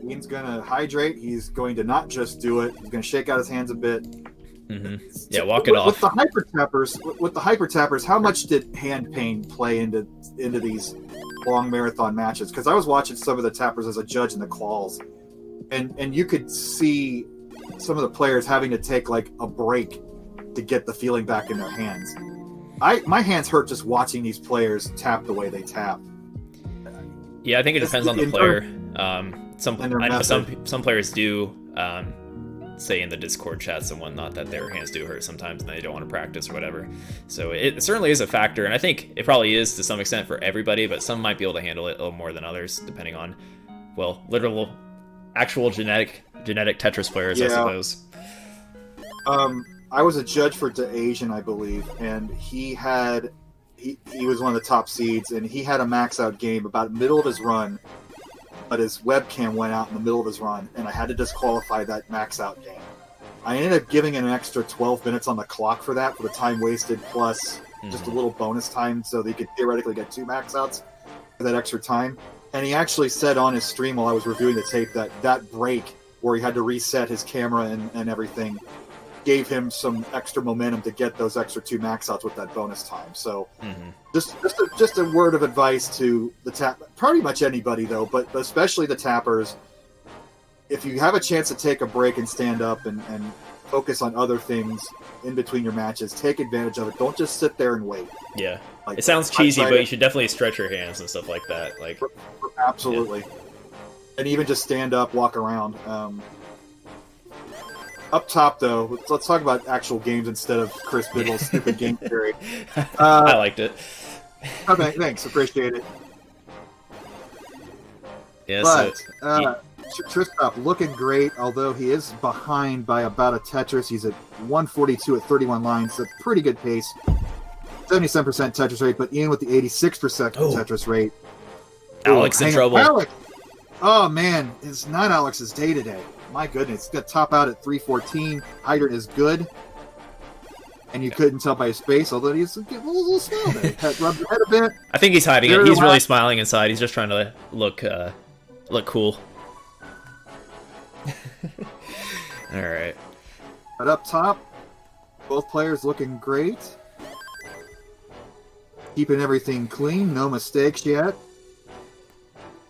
Ian's going to hydrate. He's going to not just do it. He's going to shake out his hands a bit.
Mm-hmm. Yeah, walk it off.
With the hyper tappers, how much did hand pain play into these long marathon matches? Because I was watching some of the tappers as a judge in the quals, and you could see some of the players having to take like a break to get the feeling back in their hands. My hands hurt just watching these players tap the way they tap.
Yeah, I think it depends on the player. Some players do say in the Discord chats and whatnot that their hands do hurt sometimes and they don't want to practice or whatever. So it certainly is a factor, and I think it probably is to some extent for everybody, but some might be able to handle it a little more than others, depending on, well, actual genetic Tetris players, I suppose.
I was a judge for DeAsian, I believe, and he was one of the top seeds, and he had a max out game about middle of his run, but his webcam went out in the middle of his run, and I had to disqualify that max out game. I ended up giving an extra 12 minutes on the clock for that, for the time wasted, plus just a little bonus time, so that he could theoretically get 2 max outs for that extra time. And he actually said on his stream while I was reviewing the tape that break where he had to reset his camera and everything gave him some extra momentum to get those extra 2 max outs with that bonus time. So just a word of advice to the pretty much anybody though, but especially the tappers. If you have a chance to take a break and stand up and focus on other things in between your matches, take advantage of it. Don't just sit there and wait.
Yeah. Like, it sounds cheesy, but you should definitely stretch your hands and stuff like that. Like
absolutely. Yeah. And even just stand up, walk around. Up top, though, let's talk about actual games instead of Chris Biddle's stupid game theory.
I liked it.
Okay, thanks. Appreciate it.
Yeah,
but Tristop looking great, although he is behind by about a Tetris. He's at 142 at 31 lines. That's a pretty good pace. 77% Tetris rate, but Ian with the 86% Tetris rate.
Alex in trouble.
Alex! Oh, man. It's not Alex's day today. My goodness, it's going to top out at 314. Hydrant is good. And you couldn't tell by his face, although he's a little smile there. Rubbed his head a bit.
I think he's hiding it.
Very
He's really
relaxed.
smiling inside. He's just trying to look cool. All right.
But up top, both players looking great. Keeping everything clean, no mistakes yet.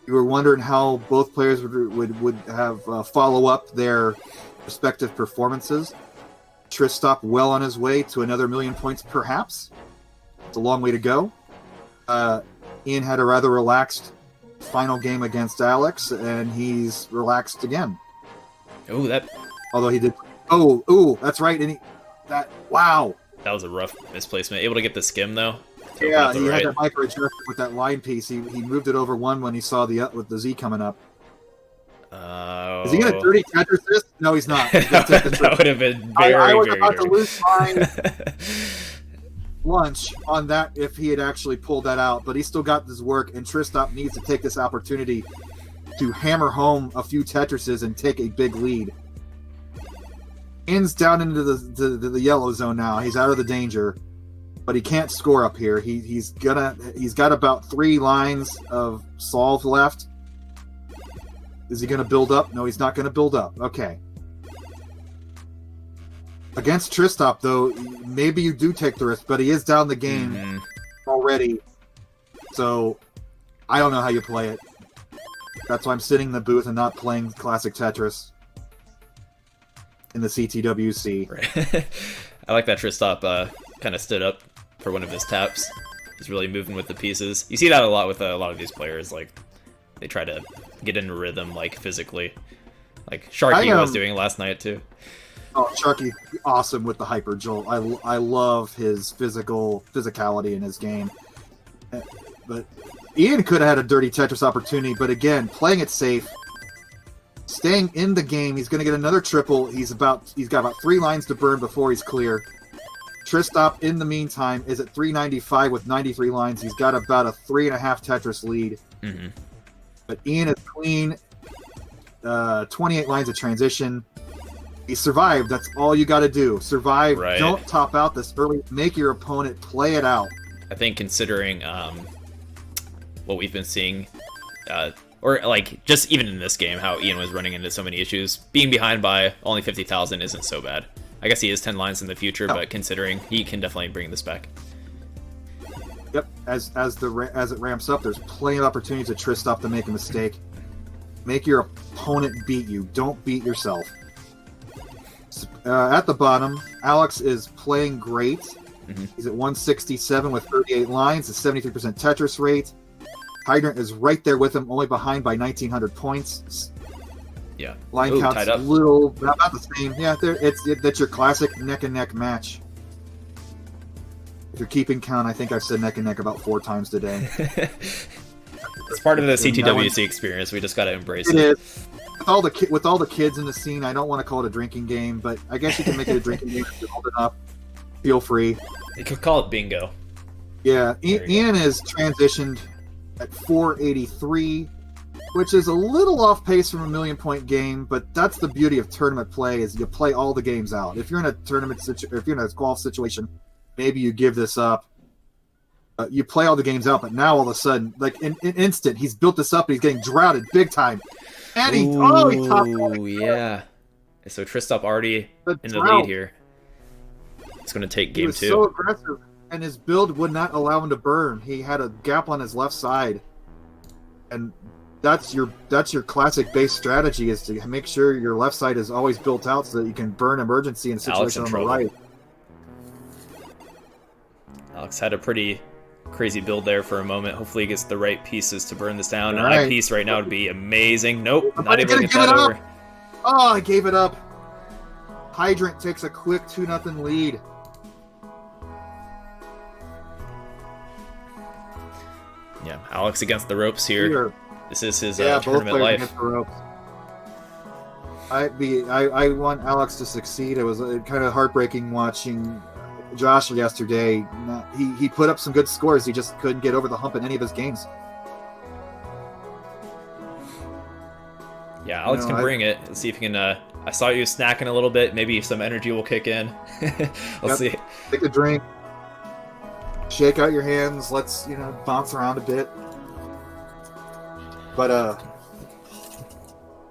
You were wondering how both players would have follow up their respective performances. Tristop well on his way to another 1,000,000 points, perhaps. It's a long way to go. Ian had a rather relaxed final game against Alex, and he's relaxed again.
Oh, that
Although he did. That's right. And wow.
that was a rough misplacement. Able to get the skim though. To
Yeah,
open
he
up the
had
right.
that micro adjustment with that line piece. He moved it over one when he saw with the Z coming up. Is he gonna dirty Tetris this? No, he's not. He's gonna take the
That would have been very,
I was
very
about
dirty.
to lose my lunch on that if he had actually pulled that out, but he still got this work, and Tristop needs to take this opportunity to hammer home a few Tetrises and take a big lead. Ian's down into the yellow zone now. He's out of the danger, but he can't score up here. He's got about 3 lines of solve left. Is he gonna build up? No, he's not gonna build up. Okay. Against Tristop, though, maybe you do take the risk, but he is down the game already. So, I don't know how you play it. That's why I'm sitting in the booth and not playing Classic Tetris in the CTWC.
Right. I like that Tristop kind of stood up for one of his taps. He's really moving with the pieces. You see that a lot with a lot of these players. Like, they try to get in rhythm, like, physically. Like Sharky was doing last night, too.
Oh, Sharky, awesome with the Hyper Jolt. I love his physicality in his game. But Ian could have had a dirty Tetris opportunity, but again, playing it safe, staying in the game. He's going to get another triple. He's got about 3 lines to burn before he's clear. Tristop, in the meantime, is at 395 with 93 lines. He's got about a 3.5 Tetris lead.
Mm-hmm.
But Ian is clean. 28 lines of transition. He survived. That's all you got to do. Survive.
Right.
Don't top out this early. Make your opponent play it out.
I think considering what we've been seeing, or like just even in this game, how Ian was running into so many issues, being behind by only 50,000 isn't so bad. I guess he is 10 lines in the future, but considering he can definitely bring this back.
Yep. As it ramps up, there's plenty of opportunities at Tristop to make a mistake. Make your opponent beat you. Don't beat yourself. At the bottom, Alex is playing great.
Mm-hmm.
He's at 167 with 38 lines, a 73% Tetris rate. Hydrant is right there with him, only behind by 1,900 points.
Yeah.
Line count's
tied
a
up.
little about the same. Yeah, that's your classic neck and neck match. If you're keeping count, I think I've said neck and neck about 4 times today.
It's part of the CTWC experience. We just got to embrace it.
It is. With all the kids in the scene, I don't want to call it a drinking game, but I guess you can make it a drinking game if you're old enough. Feel free.
You could call it bingo.
Yeah,
There you
Ian is transitioned at 483, which is a little off pace from a 1,000,000-point game, but that's the beauty of tournament play, is you play all the games out. If you're in a if you're in a golf situation, maybe you give this up. You play all the games out, but now all of a sudden, like in instant, he's built this up and he's getting droughted big time. And he topped it.
Yeah. So Tristop already
The
in the
drought.
lead here. It's going to take
He
game
was
2.
so aggressive, and his build would not allow him to burn. He had a gap on his left side, and that's your classic base strategy, is to make sure your left side is always built out so that you can burn emergency in a
Alex
situation
in
on
trouble.
the right.
Alex had a pretty crazy build there for a moment. Hopefully he gets the right pieces to burn this down.
All
An
right.
eye piece right now would be amazing. Nope,
But
not
he's
able to
gonna
get
give
that
it
over.
up. Oh, I gave it up. Hydrant takes a quick 2-0 lead.
Yeah, Alex against the ropes here. This is his
both
tournament
players
life.
against the ropes. I want Alex to succeed. It was kind of heartbreaking watching Josh yesterday. He put up some good scores. He just couldn't get over the hump in any of his games.
Yeah, Alex can bring it. Let's see if he can. I saw you snacking a little bit. Maybe some energy will kick in. Let's see.
Take a drink. Shake out your hands. Let's bounce around a bit. But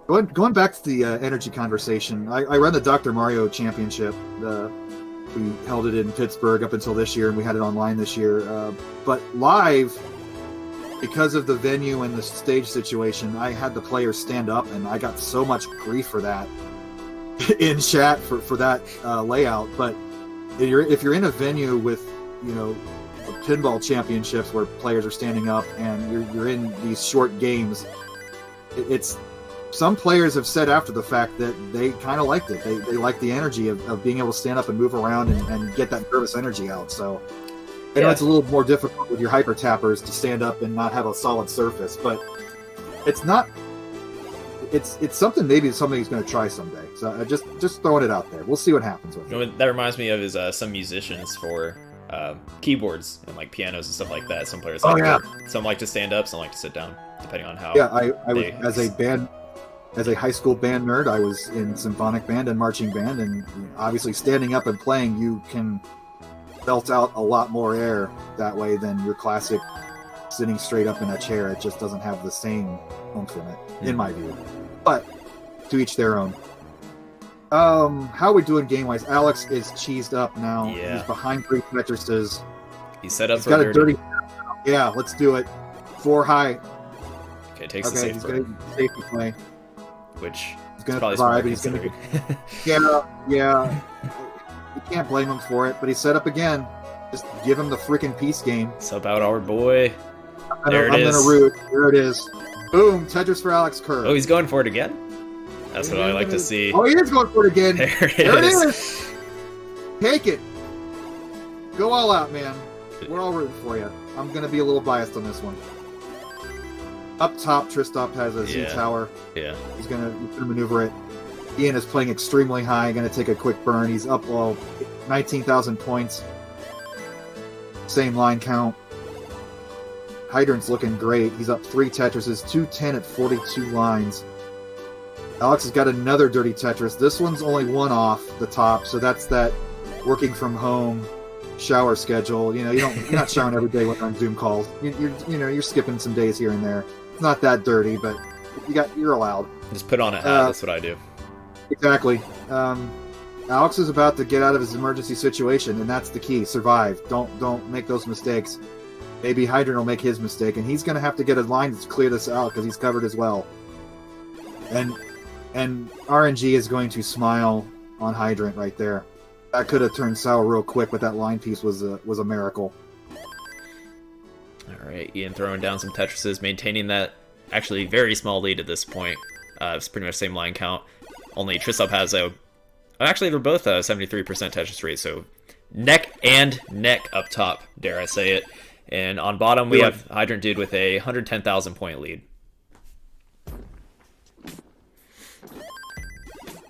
going back to the energy conversation, I run the Dr. Mario Championship. We held it in Pittsburgh up until this year, and we had it online this year. But live, because of the venue and the stage situation, I had the players stand up, and I got so much grief for that in chat for that layout. But if you're in a venue with pinball championships where players are standing up and you're in these short games, it's some players have said after the fact that they kind of liked it. They like the energy of being able to stand up and move around and get that nervous energy out. So I know it's a little more difficult with your hyper tappers to stand up and not have a solid surface, but it's not. It's something maybe somebody's going to try someday. So just throwing it out there. We'll see what happens with it.
That reminds me of is some musicians for keyboards and like pianos and stuff like that. Some players some like to stand up, some like to sit down, depending on how.
Yeah, I was as a high school band nerd, I was in symphonic band and marching band, and obviously standing up and playing, you can belt out a lot more air that way than your classic sitting straight up in a chair. It just doesn't have the same oomph in it, in my view. But to each their own. How are we doing game-wise? Alex is cheesed up now.
Yeah.
He's behind 3 Tetrises.
He's set up
He's
for
got a dirty. Yeah, let's do it. 4 high.
Okay, takes the safe burn.
He's going to safety play.
Which
he's going to survive. He's going to. Yeah. You can't blame him for it, but he's set up again. Just give him the freaking peace game.
Sub out our boy.
I'm going to root. There it is. Boom. Tetris for Alex Kerr.
Oh, he's going for it again? That's what I like to see.
Oh, he is going for it again.
There it is.
Take it. Go all out, man. We're all rooting for you. I'm going to be a little biased on this one. Up top, Tristop has a Z tower.
Yeah.
He's going to maneuver it. Ian is playing extremely high, going to take a quick burn. He's up 19,000 points. Same line count. Hydrant's looking great. He's up 3 Tetrises, 210 at 42 lines. Alex has got another dirty Tetris. This one's only 1 off the top, so that's that working from home shower schedule. You're not showering every day when on Zoom calls. You're skipping some days here and there. It's not that dirty, but you're allowed.
Just put on a hat. That's what I do.
Exactly. Alex is about to get out of his emergency situation, and that's the key. Survive. Don't make those mistakes. Maybe Hydrant will make his mistake, and he's going to have to get a line to clear this out because he's covered as well. And RNG is going to smile on Hydrant right there. That could have turned sour real quick, but that line piece was a miracle.
All right, Ian throwing down some Tetrises, maintaining that actually very small lead at this point. It's pretty much the same line count. Only Tristop has actually, they're both 73% Tetris rate, so neck and neck up top, dare I say it. And on bottom, we have Hydrant Dude with a 110,000 point lead.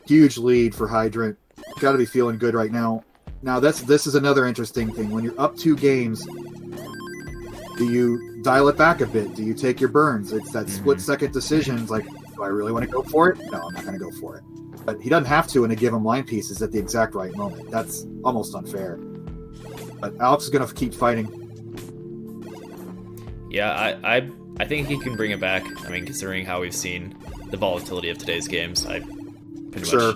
Huge lead for Hydrant. Got to be feeling good right now. Now, this is another interesting thing. When you're up 2 games, do you dial it back a bit? Do you take your burns? It's that split-second decision. It's like, do I really want to go for it? No, I'm not going to go for it. But he doesn't have to, and to give him line pieces at the exact right moment. That's almost unfair. But Alex is going to keep fighting.
Yeah, I think he can bring it back. I mean, considering how we've seen the volatility of today's games, pretty much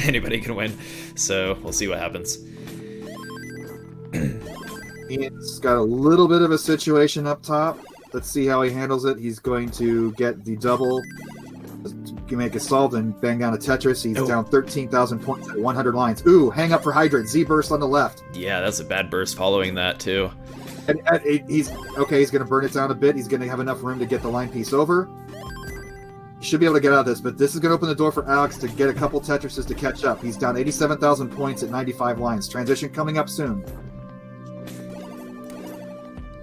anybody can win. So we'll see what happens.
Ian's got a little bit of a situation up top. Let's see how he handles it. He's going to get the double, make it solved, and bang down a Tetris. He's down 13,000 points at 100 lines. Ooh, hang up for Hydrant. Z burst on the left.
Yeah, that's a bad burst following that, too.
And he's going to burn it down a bit. He's going to have enough room to get the line piece over. He should be able to get out of this, but this is going to open the door for Alex to get a couple Tetrises to catch up. He's down 87,000 points at 95 lines. Transition coming up soon.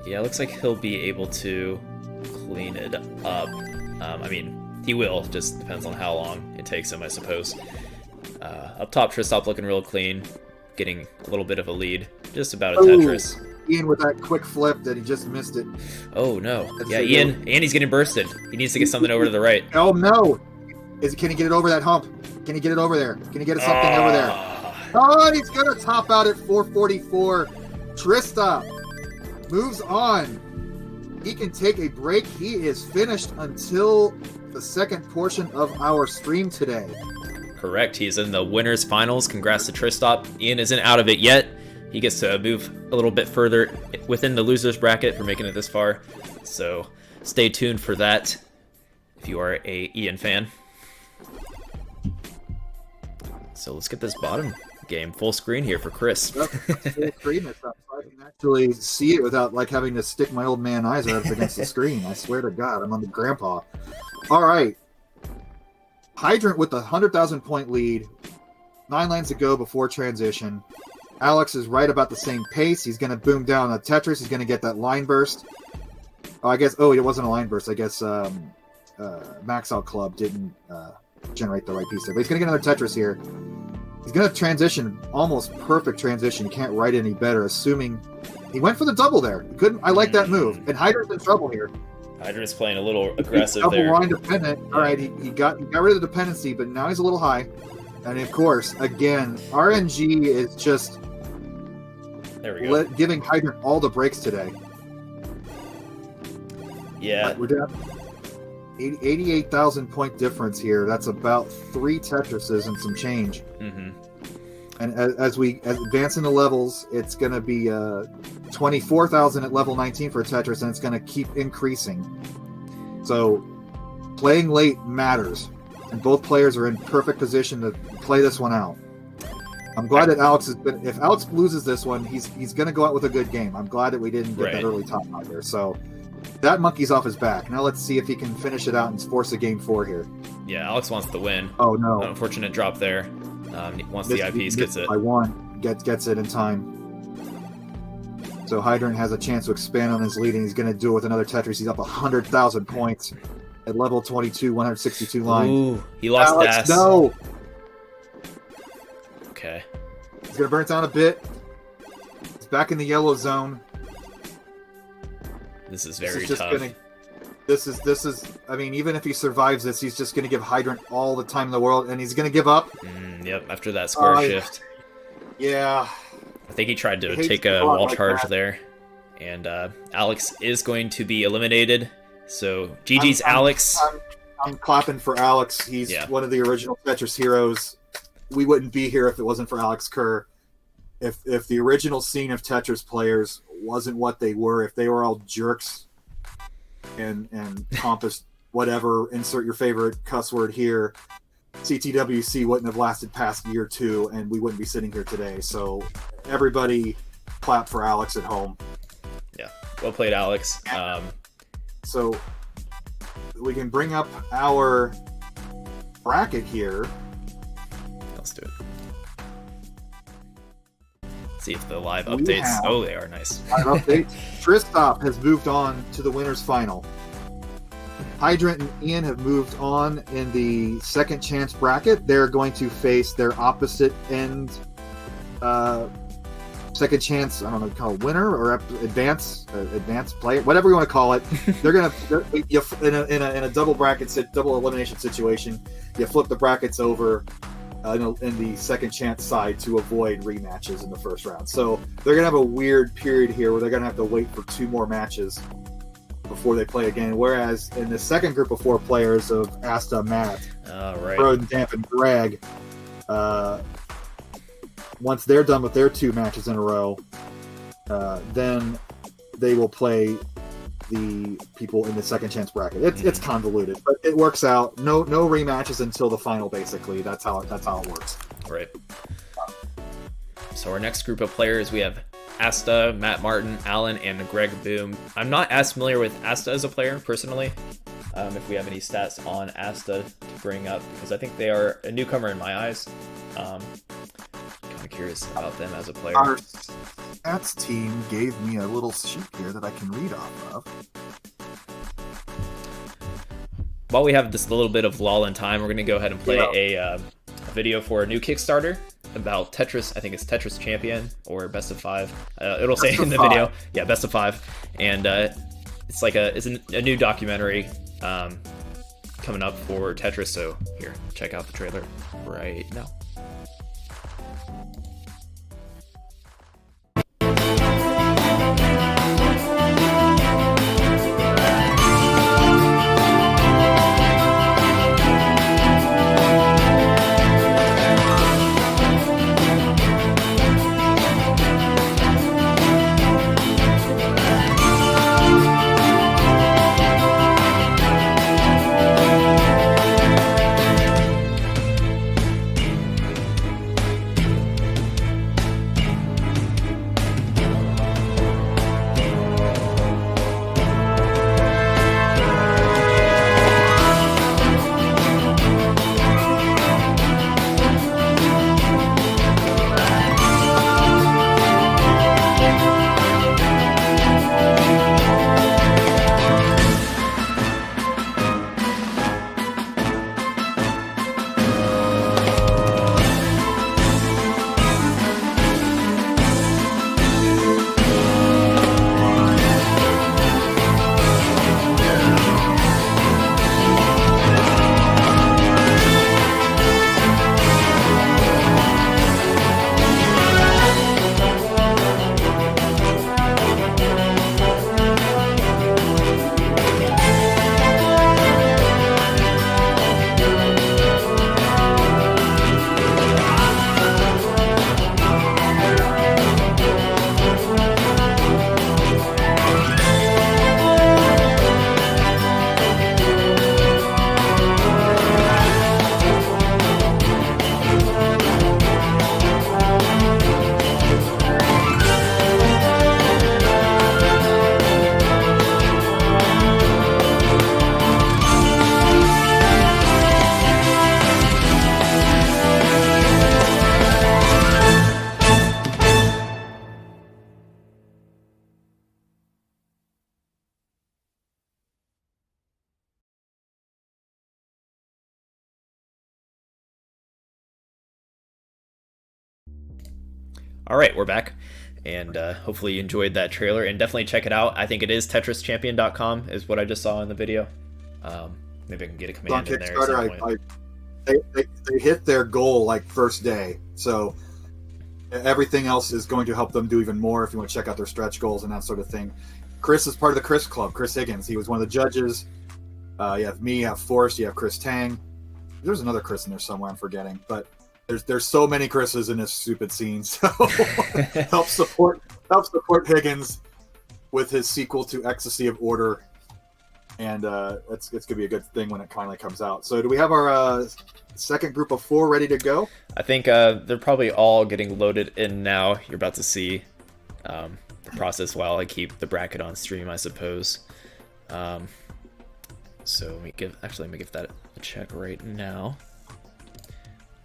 Yeah, it looks like he'll be able to clean it up. I mean, he will. Just depends on how long it takes him, I suppose. Up top, Tristop looking real clean. Getting a little bit of a lead. Just about a Tetris.
Ian with that quick flip that he just missed it.
Oh, no. Yeah, Ian, and he's getting bursted. He needs to get something over to the right.
Oh, no. Can he get it over that hump? Can he get it over there? Can he get something over there? Oh, and he's gonna top out at 444. Trista moves on. He can take a break. He is finished until the second portion of our stream today.
Correct. He's in the winners finals. Congrats to Tristop. Ian isn't out of it yet. He gets to move a little bit further within the losers bracket for making it this far. So stay tuned for that if you are a Ian fan. So let's get this bottom game full screen here for Chris.
Yep, full screen this up so I can actually see it without like having to stick my old man eyes up against the screen. I swear to God, I'm on the grandpa. All right. Hydrant with the 100,000 point lead. 9 lanes to go before transition. Alex is right about the same pace. He's going to boom down a Tetris. He's going to get that line burst. Oh, it wasn't a line burst. I guess Max Out Club didn't generate the right piece there. But he's going to get another Tetris here. He's going to transition, almost perfect transition. You can't write any better, assuming he went for the double there. He couldn't. I like that move. And Hydrant's in trouble here.
Hydrant's playing a little aggressive
double
there.
Line dependent. All right, he got rid of the dependency, but now he's a little high. And of course, again, RNG is just
there we go.
Giving Hydrant all the breaks today.
Yeah.
We're down 88,000 point difference here. That's about 3 Tetrises and some change.
Mm-hmm.
And as we advance in the levels, it's going to be 24,000 at level 19 for Tetris, and it's going to keep increasing. So playing late matters, and both players are in perfect position to play this one out. I'm glad that Alex has been. If Alex loses this one, he's going to go out with a good game. I'm glad that we didn't get that early top out there. So that monkey's off his back. Now let's see if he can finish it out and force a game 4 here.
Yeah, Alex wants the win.
Oh no!
Unfortunate drop there. Once the IPs gets it.
By 1, gets it in time. So Hydrant has a chance to expand on his lead, and he's going to do it with another Tetris. He's up 100,000 points at level 22, 162 line.
Ooh, he lost
Alex,
Das.
no!
Okay.
He's going to burn it down a bit. He's back in the yellow zone.
This is very tough.
This is. I mean, even if he survives this, he's just going to give Hydrant all the time in the world, and he's going to give up.
Yep, after that square shift.
Yeah.
I think he tried to take a wall charge there, and Alex is going to be eliminated. So GG's Alex.
I'm clapping for Alex. He's one of the original Tetris heroes. We wouldn't be here if it wasn't for Alex Kerr. If the original scene of Tetris players wasn't what they were, if they were all jerks and pompous, whatever, insert your favorite cuss word here, CTWC wouldn't have lasted past year 2, and we wouldn't be sitting here today. So everybody clap for Alex at home.
Yeah, well played, Alex.
So we can bring up our bracket here.
Let's do it. See if the live updates. Oh, they are nice.
Live updates. Tristop has moved on to the winners final. Hydrant and Ian have moved on in the second chance bracket. They're going to face their opposite end second chance, I don't know, call it winner or advanced player, whatever you want to call it. They're gonna in a double double elimination situation. You flip the brackets over in the second chance side to avoid rematches in the first round. So they're gonna have a weird period here where they're gonna have to wait for 2 more matches before they play again. Whereas in the second group of 4 players of Asta, Matt, Broden, Damp, and Greg, once they're done with their 2 matches in a row, then they will play the people in the second chance bracket. It's convoluted, but it works out. No rematches until the final. Basically, that's how it works.
Right. So our next group of players, we have Asta, Matt Martin, Alan, and Greg Boom. I'm not as familiar with Asta as a player personally. If we have any stats on Asta to bring up, because I think they are a newcomer in my eyes. Kind of curious about them as a player.
Our stats team gave me a little sheet here that I can read off of.
While we have this little bit of lull in time, we're going to go ahead and play a video for a new Kickstarter about Tetris. I think it's Tetris Champion or Best of 5. It'll say in the video. Yeah, Best of 5. And it's like it's a new documentary coming up for Tetris. So here, check out the trailer right now. All right, we're back, and hopefully you enjoyed that trailer, and definitely check it out. I think it is TetrisChampion.com is what I just saw in the video. Maybe I can get a command in there at some point.
They hit their goal like first day, so everything else is going to help them do even more if you want to check out their stretch goals and that sort of thing. Chris is part of the Chris Club, Chris Higgins. He was one of the judges. You have me, you have Forrest, you have Chris Tang. There's another Chris in there somewhere I'm forgetting, but there's so many Chris's in this stupid scene, so help support Higgins with his sequel to Ecstasy of Order, and it's gonna be a good thing when it finally comes out. So do we have our second group of 4 ready to go?
I think they're probably all getting loaded in now. You're about to see the process while I keep the bracket on stream, I suppose. So let me give that a check right now.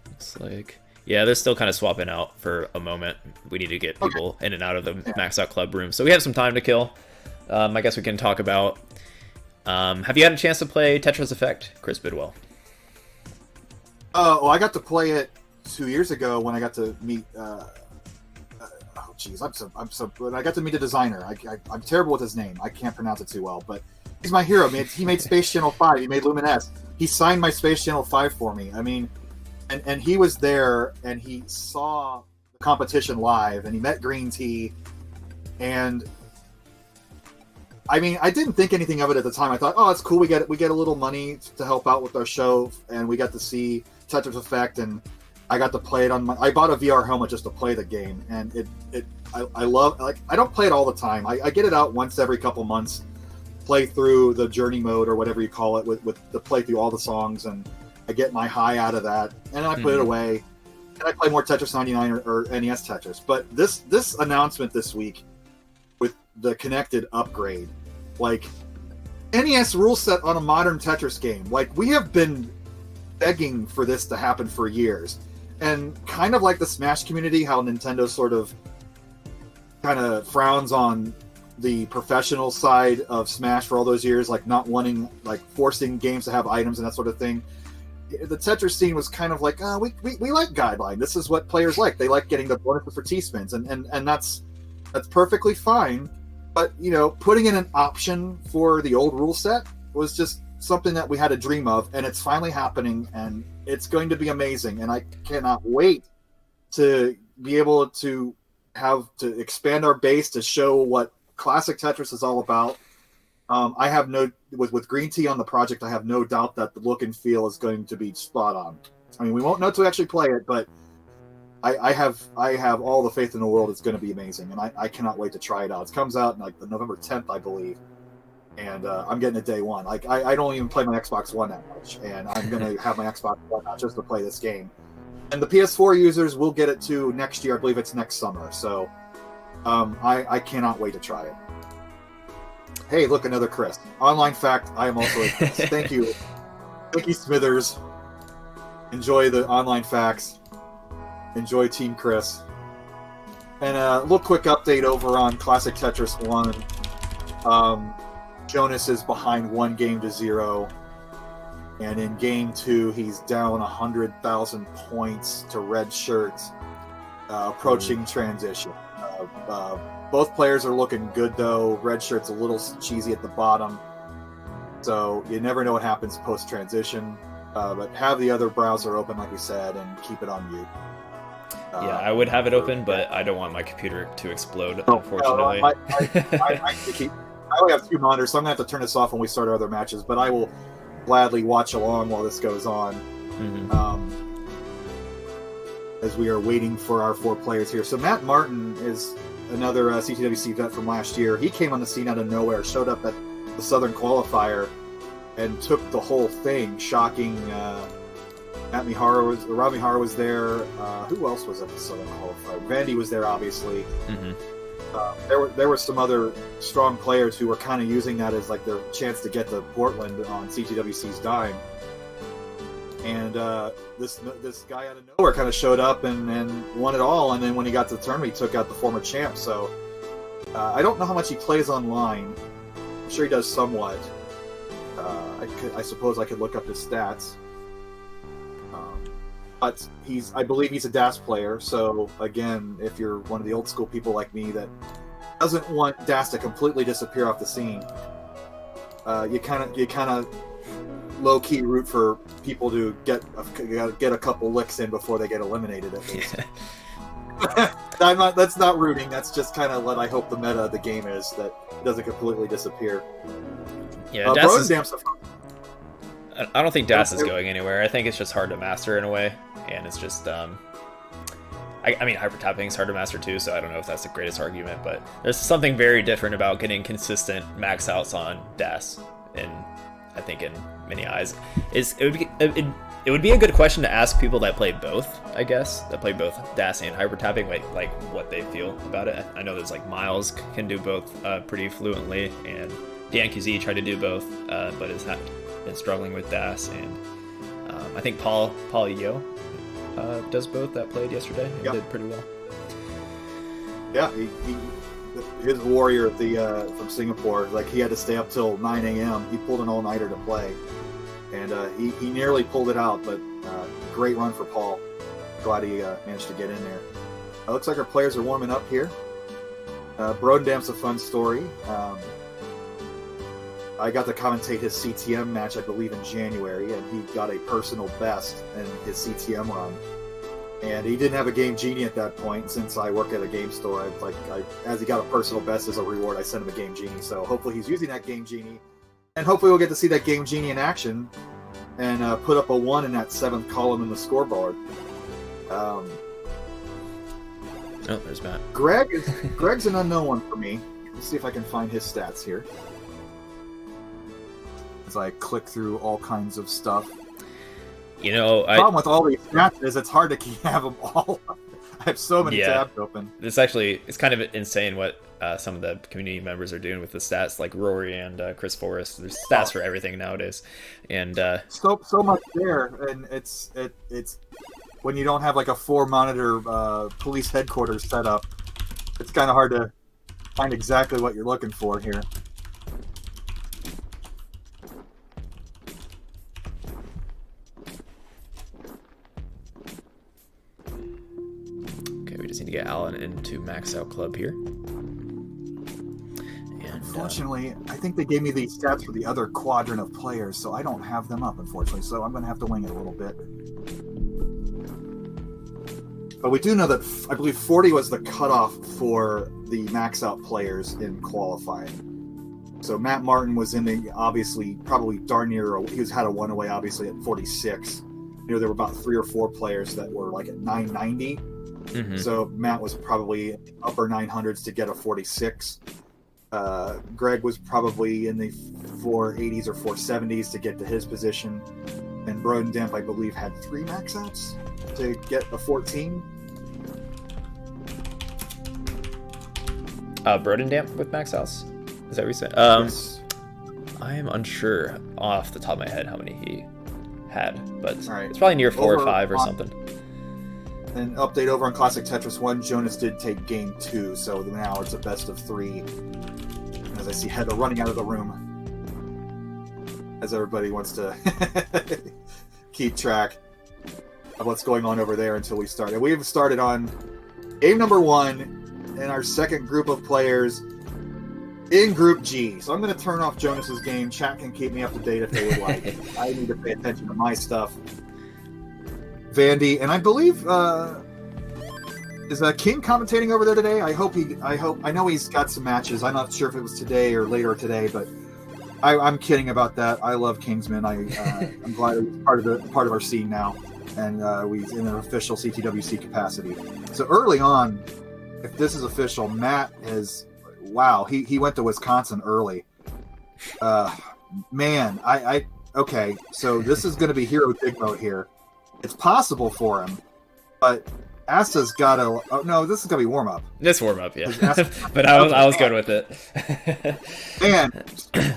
Looks like, yeah, they're still kind of swapping out for a moment. We need to get people in and out of the Max Out Club room, so we have some time to kill. I guess we can talk about. Have you had a chance to play Tetris Effect, Chris Bidwell?
Well, I got to play it 2 years ago when I got to meet. Oh, jeez, I'm so. When I got to meet the designer, I'm terrible with his name. I can't pronounce it too well, but he's my hero. He made Space Channel 5. He made Luminesce. He signed my Space Channel 5 for me. I mean. And he was there, and he saw the competition live, and he met Green Tea, and I mean, I didn't think anything of it at the time. I thought, oh, it's cool. We get a little money to help out with our show, and we got to see Tetris Effect, and I got to play it on I bought a VR helmet just to play the game, and I love, like, I don't play it all the time. I get it out once every couple months, play through the journey mode or whatever you call it, with the play through all the songs, and I get my high out of that, and I put it away, and I play more Tetris 99 or NES Tetris. But this announcement this week with the connected upgrade, like, NES rule set on a modern Tetris game, like, we have been begging for this to happen for years. And kind of like the Smash community, how Nintendo sort of kind of frowns on the professional side of Smash for all those years, like not wanting, like, forcing games to have items and that sort of thing. The Tetris scene was kind of like, we like Guideline. This is what players like. They like getting the bonuses for T-spins, and that's perfectly fine. But, you know, putting in an option for the old rule set was just something that we had a dream of, and it's finally happening, and it's going to be amazing. And I cannot wait to be able to expand our base to show what Classic Tetris is all about. I have with Green Tea on the project, I have no doubt that the look and feel is going to be spot on. I mean, we won't know to actually play it, but I have all the faith in the world it's going to be amazing, and I cannot wait to try it out. It comes out in like the November 10th, I believe, and I'm getting it day one. Like I don't even play my Xbox One that much, and I'm going to have my Xbox One out just to play this game. And the PS4 users will get it too next year. I believe it's next summer. So I cannot wait to try it. Hey, look, another Chris. Online fact, I am also a Chris. Thank you. Thank you, Smithers. Enjoy the online facts. Enjoy Team Chris. And a little quick update over on Classic Tetris 1. Jonas is behind 1-0. And in Game 2, he's down 100,000 points to red shirts, approaching transition. Both players are looking good, though. Red shirt's a little cheesy at the bottom. So you never know what happens post-transition. But have the other browser open, like we said, and keep it on mute.
Yeah, I would have it open, but I don't want my computer to explode, unfortunately.
I only have 2 monitors, so I'm going to have to turn this off when we start our other matches, but I will gladly watch along while this goes on. As we are waiting for our 4 players here. So Matt Martin is another CTWC vet from last year. He came on the scene out of nowhere, showed up at the Southern Qualifier, and took the whole thing. Shocking. Rob Mihara was there. Who else was at the Southern Qualifier? Vandy was there, obviously. There were some other strong players who were kind of using that as like their chance to get to Portland on CTWC's dime. And this guy out of nowhere kind of showed up and won it all. And then when he got to the tournament, he took out the former champ. So I don't know how much he plays online. I'm sure he does somewhat. I suppose I could look up his stats. But I believe he's a DAS player. So again, if you're one of the old school people like me that doesn't want DAS to completely disappear off the scene, you kind of low key root for people to get a couple licks in before they get eliminated at least. That's not rooting. That's just kind of what I hope the meta of the game is, that it doesn't completely disappear.
Yeah, I don't think DAS is going anywhere. I think it's just hard to master in a way, and it's just I mean, hyper tapping is hard to master too, so I don't know if that's the greatest argument, but there's something very different about getting consistent max outs on DAS, and I think in many eyes it would be a good question to ask people that play both, I guess, that play both DAS and hyper tapping, like what they feel about it. I know there's like Miles can do both pretty fluently, and DanQZ tried to do both, but has been struggling with DAS, and I think Paul Yo does both, that played yesterday and did pretty well.
Yeah, his warrior at the from Singapore, like he had to stay up till 9 a.m. He pulled an all-nighter to play, and he nearly pulled it out, but great run for Paul. Glad he managed to get in there. It looks like our players are warming up here. Brodendam's a fun story. I got to commentate his CTM match, I believe, in January, and he got a personal best in his CTM run. And he didn't have a Game Genie at that point. Since I work at a game store, as he got a personal best as a reward, I sent him a Game Genie. So hopefully he's using that Game Genie, and hopefully we'll get to see that Game Genie in action and put up a 1 in that 7th column in the scoreboard. Oh,
there's Matt.
Greg's an unknown one for me. Let's see if I can find his stats here. As I click through all kinds of stuff.
You know,
the problem with all these stats is it's hard to have them all. I have so many tabs open.
It's kind of insane what some of the community members are doing with the stats, like Rory and Chris Forrest. There's stats for everything nowadays, and
so much there, and it's when you don't have like a 4-monitor police headquarters set up, it's kind of hard to find exactly what you're looking for here.
We just need to get Alan into Max Out Club here. And
Unfortunately, I think they gave me the stats for the other quadrant of players, so I don't have them up, unfortunately. So I'm going to have to wing it a little bit. But we do know that I believe 40 was the cutoff for the max out players in qualifying. So Matt Martin was in the, obviously, probably darn near, he had a one away, obviously, at 46. You know, there were about 3 or 4 players that were like at 990. Mm-hmm. So Matt was probably upper 900s to get a 46. Greg was probably in the 480s or 470s to get to his position. And Broden Damp, I believe, had 3 max outs to get a 14.
Broden Damp with max outs? Is that what you said?
Yes.
I am unsure off the top of my head how many he had, but
right.
It's probably near 4 or 5 or something.
An update over on Classic Tetris 1, Jonas did take game 2, so now it's a best of 3. As I see Heather running out of the room, as everybody wants to keep track of what's going on over there until we start. And we've started on game number 1 in our second group of players in Group G. So I'm going to turn off Jonas's game. Chat can keep me up to date if they would like. I need to pay attention to my stuff. Vandy, and I believe is King commentating over there today? I know he's got some matches. I'm not sure if it was today or later today, but I'm kidding about that. I love Kingsman. I'm glad he's part of our scene now, and he's in an official CTWC capacity. So early on, if this is official, Matt is he went to Wisconsin early. Man, okay. So this is going to be hero dig mode here. It's possible for him, but Asta's got to. Oh, no, this is going to be warm up.
This warm up, yeah. But I was good with it.
Man,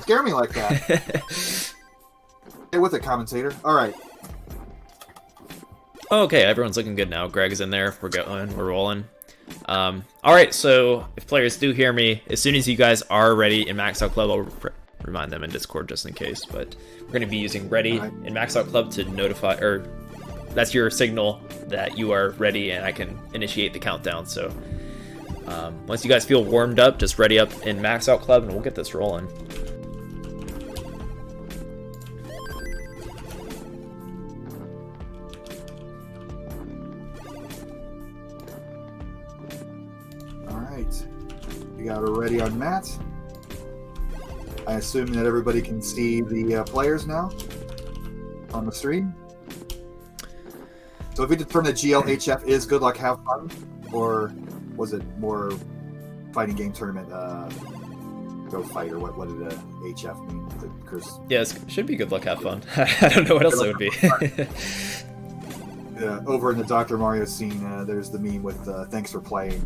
scare me like that. Get with it, commentator. All right.
Okay, everyone's looking good now. Greg is in there. We're going. We're rolling. All right. So if players do hear me, as soon as you guys are ready in Max Out Club, I'll remind them in Discord just in case. But we're going to be using ready in Max Out Club to notify, or that's your signal that you are ready, and I can initiate the countdown. So once you guys feel warmed up, just ready up in Max Out Club, and we'll get this rolling.
All right, we got her ready on Matt. I assume that everybody can see the players now on the stream. So if we determine that GLHF is good luck, have fun, or was it more fighting game tournament, go fight, or what did HF mean?
Yes, it should be good luck, have fun. I don't know what else it would be.
Over in the Dr. Mario scene, there's the meme with thanks for playing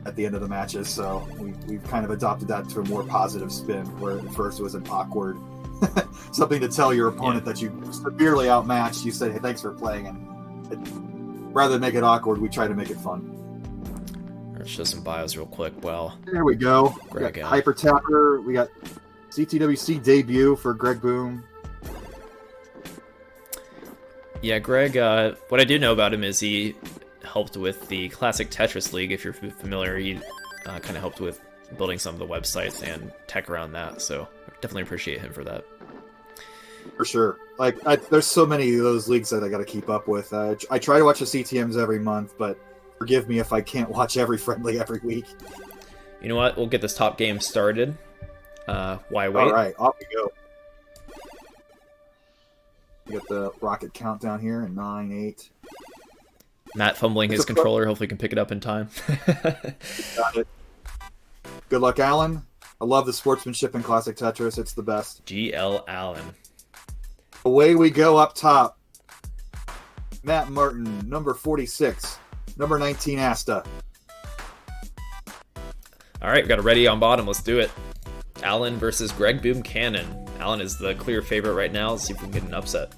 at the end of the matches, so we've kind of adopted that to a more positive spin, where at first it was an awkward something to tell your opponent that you severely outmatched. You say, hey, thanks for playing, and rather than make it awkward, we try to make it fun.
Let's show some bios real quick. Well,
there we go.
Greg,
we got Hyper Tapper. We got CTWC debut for Greg Boom.
Yeah, Greg, what I do know about him is he helped with the Classic Tetris League. If you're familiar, he kind of helped with building some of the websites and tech around that. So I definitely appreciate him for that.
For sure. There's so many of those leagues that I got to keep up with. I try to watch the CTMs every month, but forgive me if I can't watch every friendly every week.
You know what? We'll get this top game started. Why wait?
All right, off we go. We got the rocket countdown here in 9, 8.
Matt fumbling his controller. Hopefully can pick it up in time.
Got it. Good luck, Alan. I love the sportsmanship in Classic Tetris. It's the best.
GL Allen.
Away we go up top. Matt Martin, number 46. Number 19, Asta.
All right, we got a ready on bottom. Let's do it. Allen versus Greg Boom Cannon. Allen is the clear favorite right now. Let's see if we can get an upset.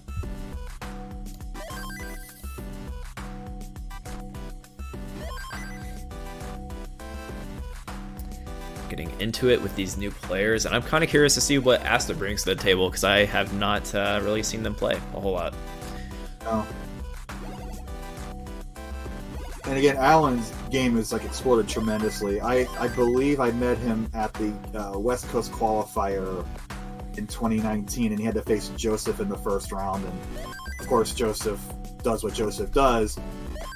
Getting into it with these new players, and I'm kind of curious to see what Asta brings to the table, because I have not really seen them play a whole lot.
No. And again, Alan's game is like exploded tremendously. I believe I met him at the West Coast qualifier in 2019, and he had to face Joseph in the first round. And of course, Joseph does what Joseph does,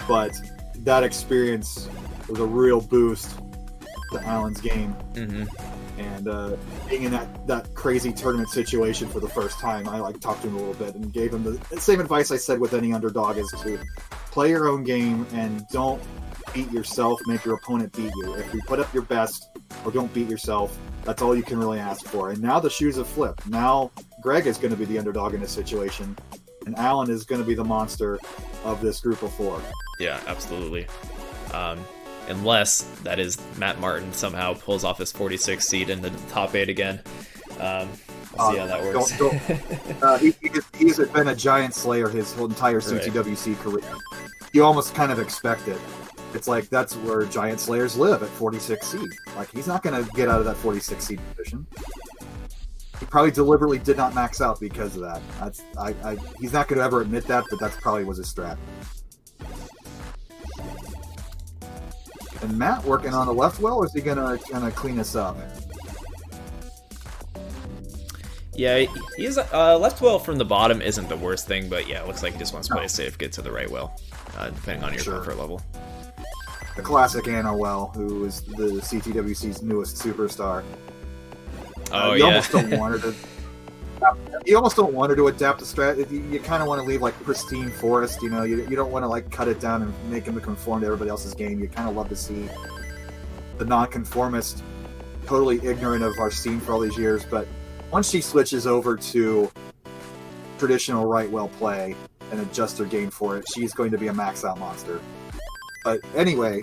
but that experience was a real boost to Alan's game.
Mm-hmm.
And being in that crazy tournament situation for the first time, I like talked to him a little bit and gave him the same advice I said with any underdog, is to play your own game and don't beat yourself, make your opponent beat you. If you put up your best or don't beat yourself, that's all you can really ask for. And now the shoes have flipped. Now Greg is going to be the underdog in this situation, and Alan is going to be the monster of this group of four.
Yeah, absolutely. Unless, that is, Matt Martin somehow pulls off his 46 seed into the top 8 again. We'll see how that works.
He's been a giant slayer his whole entire CTWC career. You almost kind of expect it. It's like that's where giant slayers live, at 46 seed. Like, he's not going to get out of that 46 seed position. He probably deliberately did not max out because of that. He's not going to ever admit that, but that's probably was his strat. And Matt working on the left well, or is he gonna clean us up?
Yeah, he's left well from the bottom isn't the worst thing, but yeah, it looks like he just wants to play safe, get to the right well, depending on your comfort level.
The classic Anna Well, who is the CTWC's newest superstar. You almost don't want her to. You almost don't want her to adapt the strat. You kind of want to leave like pristine forest. You know, you don't want to like cut it down and make him conform to everybody else's game. You kind of love to see the non-conformist, totally ignorant of our scene for all these years. But once she switches over to traditional right well play and adjusts her game for it, she's going to be a max out monster. But anyway,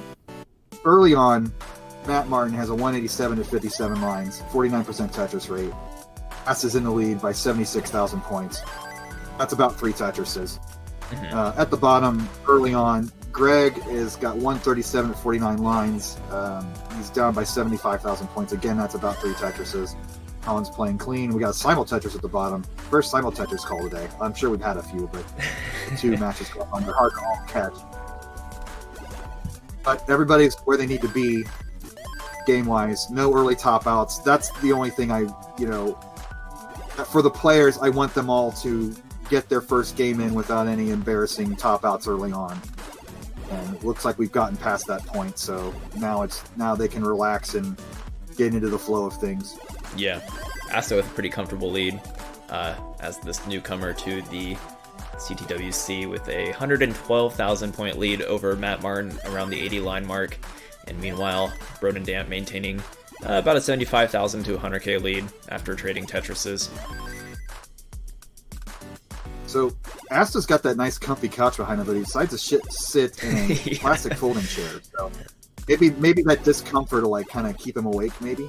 early on, Matt Martin has a 187 to 57 lines, 49% Tetris rate. Ass is in the lead by 76,000 points. That's about 3 Tetrises. Mm-hmm. At the bottom, early on, Greg has got 137 to 49 lines. He's down by 75,000 points. Again, that's about 3 Tetrises. Alan's playing clean. We got a simul Tetris at the bottom. First simul Tetris call today. I'm sure we've had a few, but the 2 matches going on. They're hard to all catch. But everybody's where they need to be game-wise. No early top outs. That's the only thing for the players, I want them all to get their first game in without any embarrassing top outs early on. And it looks like we've gotten past that point, so now they can relax and get into the flow of things.
Yeah, Asta with a pretty comfortable lead as this newcomer to the CTWC with a 112,000 point lead over Matt Martin around the 80 line mark. And meanwhile, Broden Damp maintaining about a 75,000 to 100k lead after trading Tetrises. So
Asta's got that nice comfy couch behind him, but he decides to sit in a plastic folding chair. So maybe that discomfort will like kind of keep him awake. Maybe.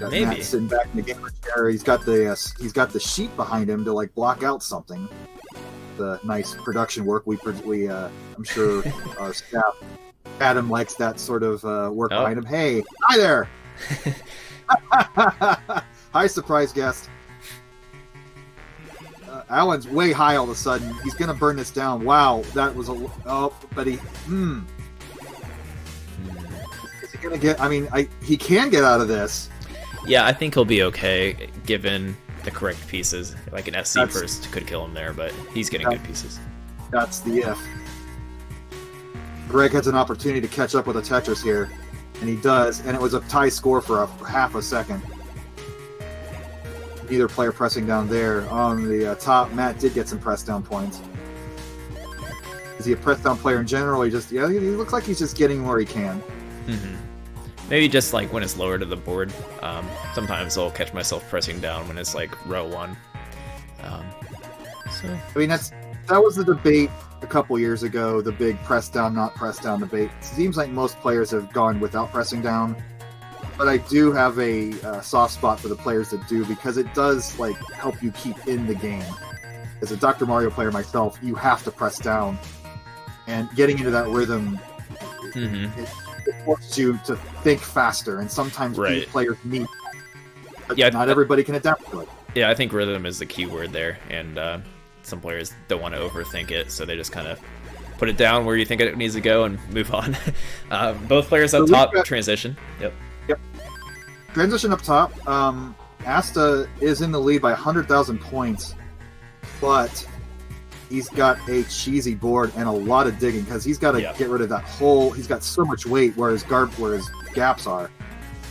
Maybe
Matt sitting back in the gamer chair. He's got the sheet behind him to like block out something. The nice production work I'm sure our staff. Adam likes that sort of work behind him. Hey, hi there! Hi, surprise guest. Alan's way high all of a sudden. He's going to burn this down. Wow, that was but he... Is he going to get... I mean, he can get out of this.
Yeah, I think he'll be okay, given the correct pieces. Like an SC first could kill him there, but he's getting good pieces.
That's the if. Greg has an opportunity to catch up with a Tetris here, and he does, and it was a tie score for a half a second. Neither player pressing down there. On the top, Matt did get some press down points. Is he a press down player in general? He looks like he's just getting where he can.
Mm-hmm. Maybe just like when it's lower to the board. Sometimes I'll catch myself pressing down when it's like row 1.
I mean, that was the debate a couple years ago, the big press down, not press down debate. It seems like most players have gone without pressing down, but I do have a soft spot for the players that do, because it does like help you keep in the game. As a Dr. Mario player myself, you have to press down, and getting into that rhythm, it forces you to think faster, and sometimes players need. But not everybody can adapt to it.
Yeah, I think rhythm is the key word there, and some players don't want to overthink it, so they just kind of put it down where you think it needs to go and move on. Both players up top transition.
Yep. Transition up top. Asta is in the lead by 100,000 points, but he's got a cheesy board and a lot of digging because he's got to get rid of that whole. He's got so much weight where his gaps are.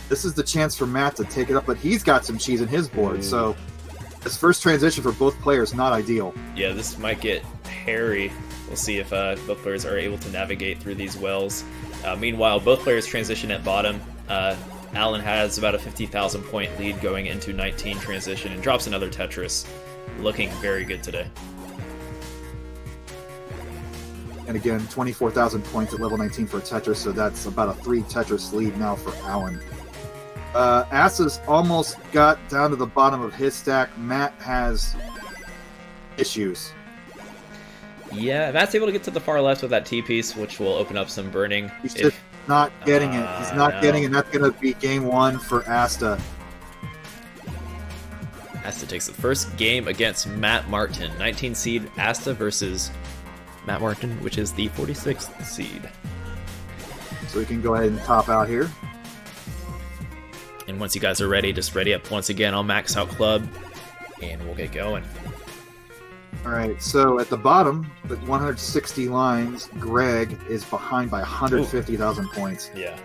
This is the chance for Matt to take it up, but he's got some cheese in his board. So this first transition for both players not ideal.
Yeah, this might get hairy. We'll see if both players are able to navigate through these wells. Meanwhile, both players transition at bottom. Alan has about a 50,000 point lead going into 19 transition and drops another Tetris. Looking very good today.
And again, 24,000 points at level 19 for Tetris, so that's about a 3 Tetris lead now for Alan. Asta's almost got down to the bottom of his stack. Matt has issues.
Yeah, Matt's able to get to the far left with that T-piece, which will open up some burning.
He's just not getting it. He's not getting it, and that's going to be game 1 for Asta.
Asta takes the first game against Matt Martin. 19 seed Asta versus Matt Martin, which is the 46th seed.
So we can go ahead and top out here.
And once you guys are ready, just ready up once again on Max Out Club, and we'll get going.
All right, so at the bottom, with 160 lines, Greg is behind by 150,000 points.
Yeah.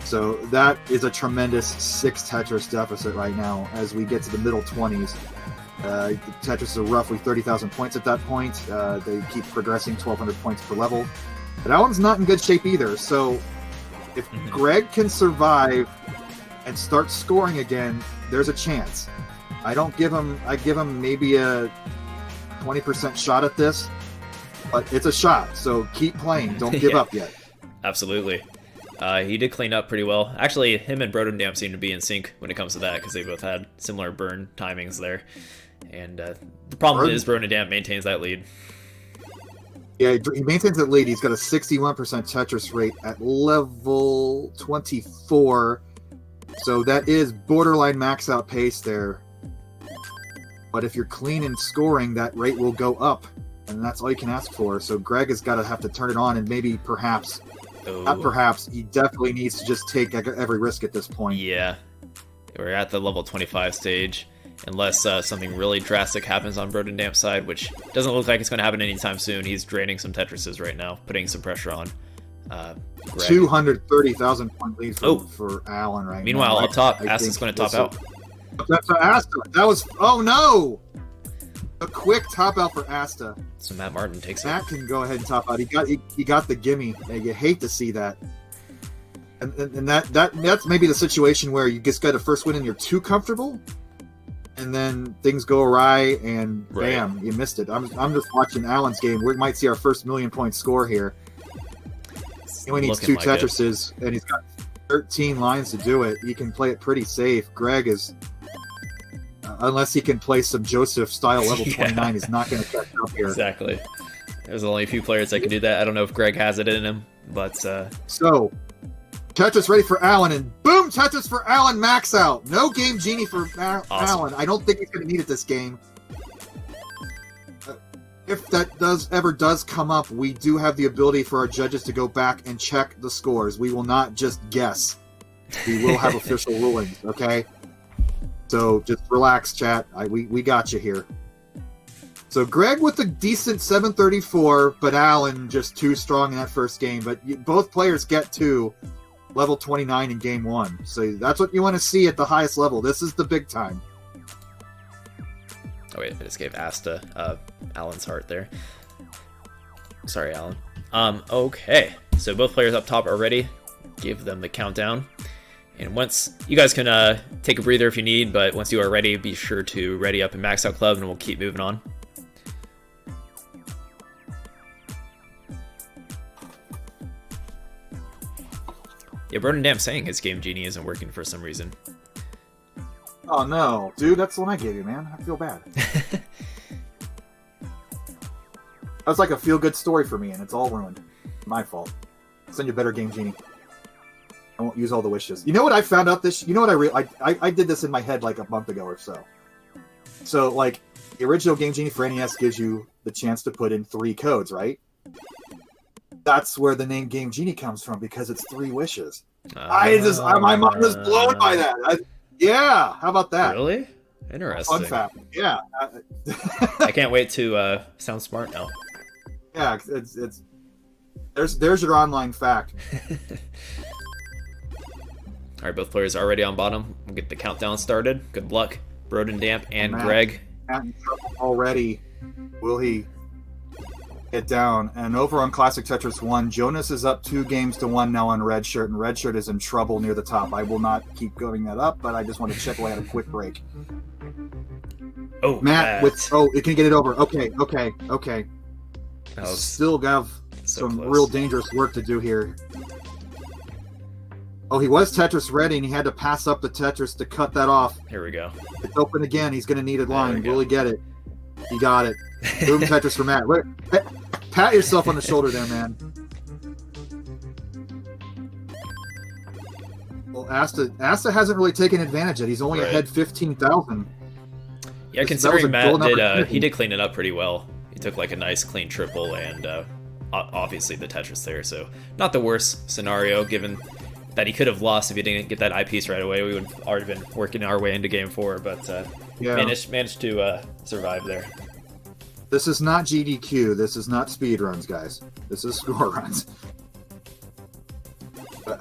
So that is a tremendous 6 Tetris deficit right now as we get to the middle 20s. Tetris are roughly 30,000 points at that point. They keep progressing 1,200 points per level. But Alan's not in good shape either, so if Greg can survive and start scoring again, there's a chance. I give him maybe a 20% shot at this, but it's a shot, so keep playing. Don't give up yet.
Absolutely. He did clean up pretty well. Actually, him and Brodendamp seem to be in sync when it comes to that, because they both had similar burn timings there. And the problem is Brodendamp maintains that lead.
Yeah, he maintains that lead. He's got a 61% Tetris rate at level 24. So that is borderline max out pace there. But if you're clean in scoring, that rate will go up. And that's all you can ask for. So Greg has got to have to turn it on and maybe perhaps, not perhaps, he definitely needs to just take every risk at this point.
Yeah. We're at the level 25 stage. Unless something really drastic happens on Brodendamp's side, which doesn't look like it's going to happen anytime soon. He's draining some Tetrises right now, putting some pressure on Greg.
230,000 point lead for Alan right
Meanwhile,
now.
up top, Asta's going to top out.
That's for Asta. That was... Oh, no! A quick top out for Asta.
So Matt Martin takes it.
Matt can go ahead and top out. He got the gimme. You hate to see that. And that's maybe the situation where you just got a first win and you're too comfortable, and then things go awry and bam, you missed it. I'm just watching Alan's game. We might see our first 1,000,000-point score here. He only needs 2 Tetrises, and he's got 13 lines to do it. He can play it pretty safe. Greg is, unless he can play some Joseph-style level 29, he's not going to catch up here.
Exactly. There's only a few players that can do that. I don't know if Greg has it in him, but...
So, Tetris ready for Alan, and boom, Tetris for Alan, max out. No Game Genie for Alan. I don't think he's going to need it this game. If that ever does come up, we do have the ability for our judges to go back and check the scores. We will not just guess. We will have official rulings, okay? So just relax, chat. We got you here. So Greg with a decent 734, but Alan just too strong in that first game. But both players get to level 29 in game 1. So that's what you want to see at the highest level. This is the big time.
Oh wait, I just gave Asta Alan's heart there. Sorry, Alan. Okay, so both players up top are ready. Give them the countdown. And once, you guys can take a breather if you need, but once you are ready, be sure to ready up in Max Out Club and we'll keep moving on. Yeah, Brodendamp saying his Game Genie isn't working for some reason.
Oh no, dude, that's the one I gave you, man. I feel bad. That was like a feel-good story for me, and it's all ruined. My fault. Send you a better Game Genie. I won't use all the wishes. You know what I found out this... You know what I did this in my head like a month ago or so. So, like, the original Game Genie for NES gives you the chance to put in 3 codes, right? That's where the name Game Genie comes from, because it's 3 wishes. My mind was blown by that. Yeah, how about that?
Really? Interesting.
Fun fact. Yeah.
I can't wait to sound smart now.
Yeah, there's your online fact.
All right, both players are already on bottom. We'll get the countdown started. Good luck, Broden Damp and
Matt,
Greg.
Matt in trouble already. Will he get down? And over on Classic Tetris 1, Jonas is up 2-1 now on Red Shirt, and Red Shirt is in trouble near the top. I will not keep going that up, but I just want to chip away at a quick break.
Oh,
Matt it can get it over. Okay. Still have some real dangerous work to do here. Oh, he was Tetris ready, and he had to pass up the Tetris to cut that off.
Here we go.
It's open again. He's going to need a line. Will he get it? He got it. Boom Tetris for Matt. Pat yourself on the shoulder there, man. Well, Asta hasn't really taken advantage yet. He's only ahead 15,000.
Yeah, considering Matt did clean it up pretty well. He took like a nice clean triple and obviously the Tetris there. So not the worst scenario, given that he could have lost if he didn't get that eyepiece right away. We would have already been working our way into game 4, but managed to survive there.
This is not GDQ. This is not speed runs, guys. This is score runs.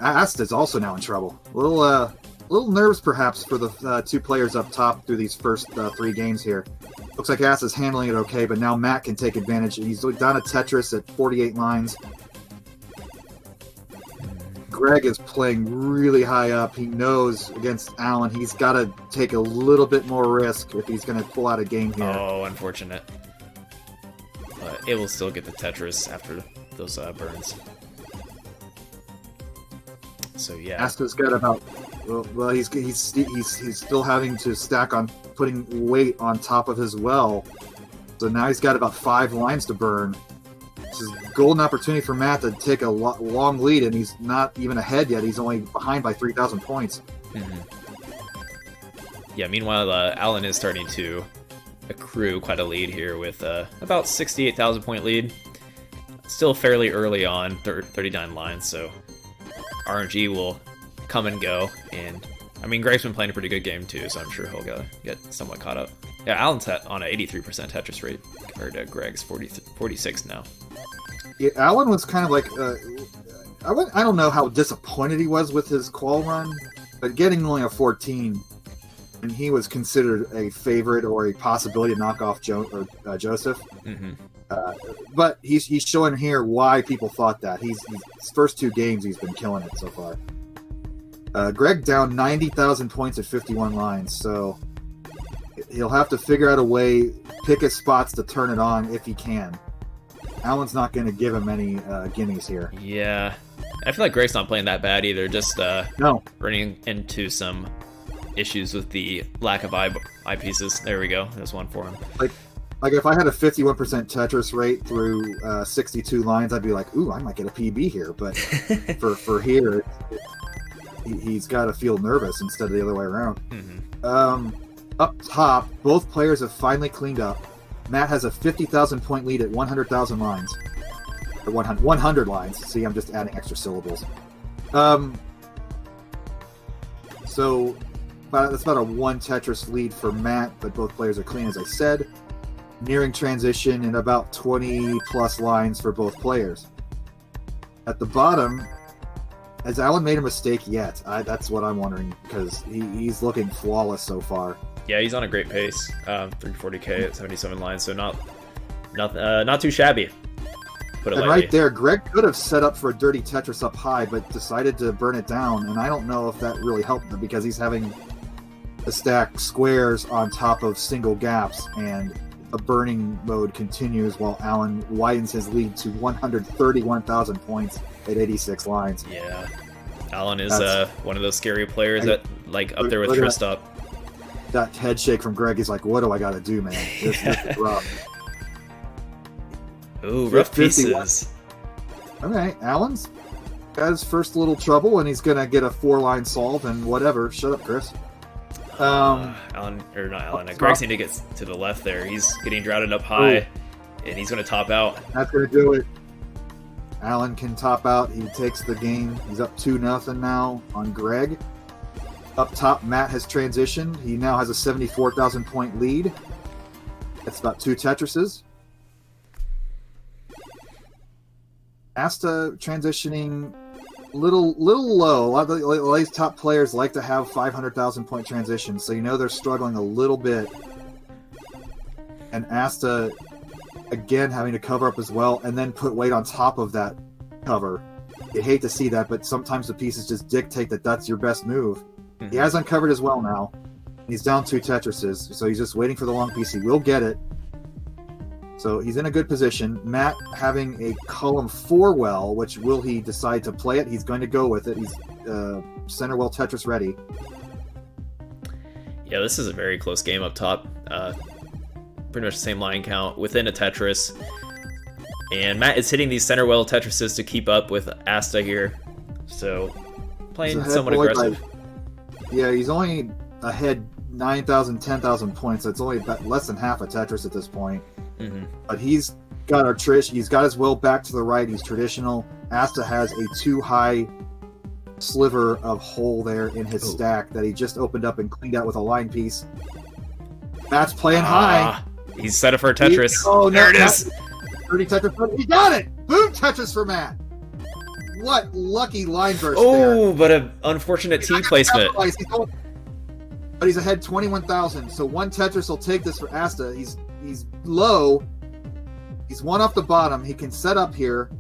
Asta's also now in trouble. A little nerves, perhaps, for the 2 players up top through these first 3 games here. Looks like Asta's handling it okay, but now Matt can take advantage. He's down a Tetris at 48 lines. Greg is playing really high up. He knows against Alan he's got to take a little bit more risk if he's going to pull out a game here.
Oh, unfortunate. But it will still get the Tetris after those burns. So yeah,
Asta's got about he's still having to stack on putting weight on top of his well. So now he's got about 5 lines to burn. This is a golden opportunity for Matt to take a long lead, and he's not even ahead yet. He's only behind by 3,000 points.
Yeah, meanwhile, Alan is starting to accrue quite a lead here with about 68,000 point lead. Still fairly early on, 39 lines, so RNG will come and go. And I mean, Greg's been playing a pretty good game too, so I'm sure he'll get somewhat caught up. Yeah, Alan's on an 83% Tetris rate compared to Greg's 46 now.
Yeah, Alan was kind of like, I don't know how disappointed he was with his qual run, but getting only a 14, and he was considered a favorite or a possibility to knock off Joseph. But he's showing here why people thought that. His first 2 games, he's been killing it so far. Greg down 90,000 points at 51 lines, so he'll have to figure out a way, pick his spots to turn it on if he can. Alan's not going to give him any guineas here.
Yeah. I feel like Greg's not playing that bad either, just running into some issues with the lack of eyepieces. There we go. There's one for him.
Like if I had a 51% Tetris rate through 62 lines, I'd be like, ooh, I might get a PB here. But for here, he's got to feel nervous instead of the other way around. Up top, both players have finally cleaned up. Matt has a 50,000 point lead at 100,000 lines. Or 100 lines. See, I'm just adding extra syllables. So that's about a 1 Tetris lead for Matt, but both players are clean, as I said. Nearing transition and about 20 plus lines for both players. At the bottom, has Alan made a mistake yet? That's what I'm wondering, because he's looking flawless so far.
Yeah, he's on a great pace. 340k at 77 lines, so not too shabby. Put it
and
lightly.
Right there, Greg could have set up for a dirty Tetris up high, but decided to burn it down, and I don't know if that really helped him, because he's having to stack squares on top of single gaps, and the burning mode continues while Alan widens his lead to 131,000 points at 86 lines.
Yeah, Alan is one of those scary players that up there with Tristop.
That head shake from Greg is like, what do I got to do, man? This is rough.
Ooh, rough pieces.
Okay, Alan's got his first little trouble, and he's going to get a 4-line solve and whatever. Shut up, Chris.
Alan, or not Alan, Greg's need to get to the left there. He's getting droughted up high, and he's going to top out.
That's going to do it. Alan can top out. He takes the game. He's up 2-0 now on Greg. Up top, Matt has transitioned. He now has a 74,000 point lead. That's about 2 Tetrises. Asta transitioning little low. A lot of these top players like to have 500,000 point transitions, so you know they're struggling a little bit. And Asta, again, having to cover up as well, and then put weight on top of that cover. You hate to see that, but sometimes the pieces just dictate that that's your best move. He has uncovered as well now. He's down 2 Tetrises, so he's just waiting for the long piece. He will get it. So he's in a good position. Matt having a column 4 well, which will he decide to play it? He's going to go with it. He's center well Tetris ready.
Yeah, this is a very close game up top. Pretty much the same line count within a Tetris. And Matt is hitting these center well Tetrises to keep up with Asta here. So playing somewhat aggressive.
Yeah, he's only ahead 9,000, 10,000 points. So it's only about less than half a Tetris at this point. But he's got our he's got his will back to the right. He's traditional. Asta has a too high sliver of hole there in his stack that he just opened up and cleaned out with a line piece. Matt's playing high.
He's set up for a Tetris.
There it is. 30 Tetris. He got it. Boom, Tetris for Matt. What lucky line burst there.
But an unfortunate T placement.
But he's ahead 21,000. So 1 Tetris will take this for Asta. He's low. He's 1 off the bottom. He can set up here.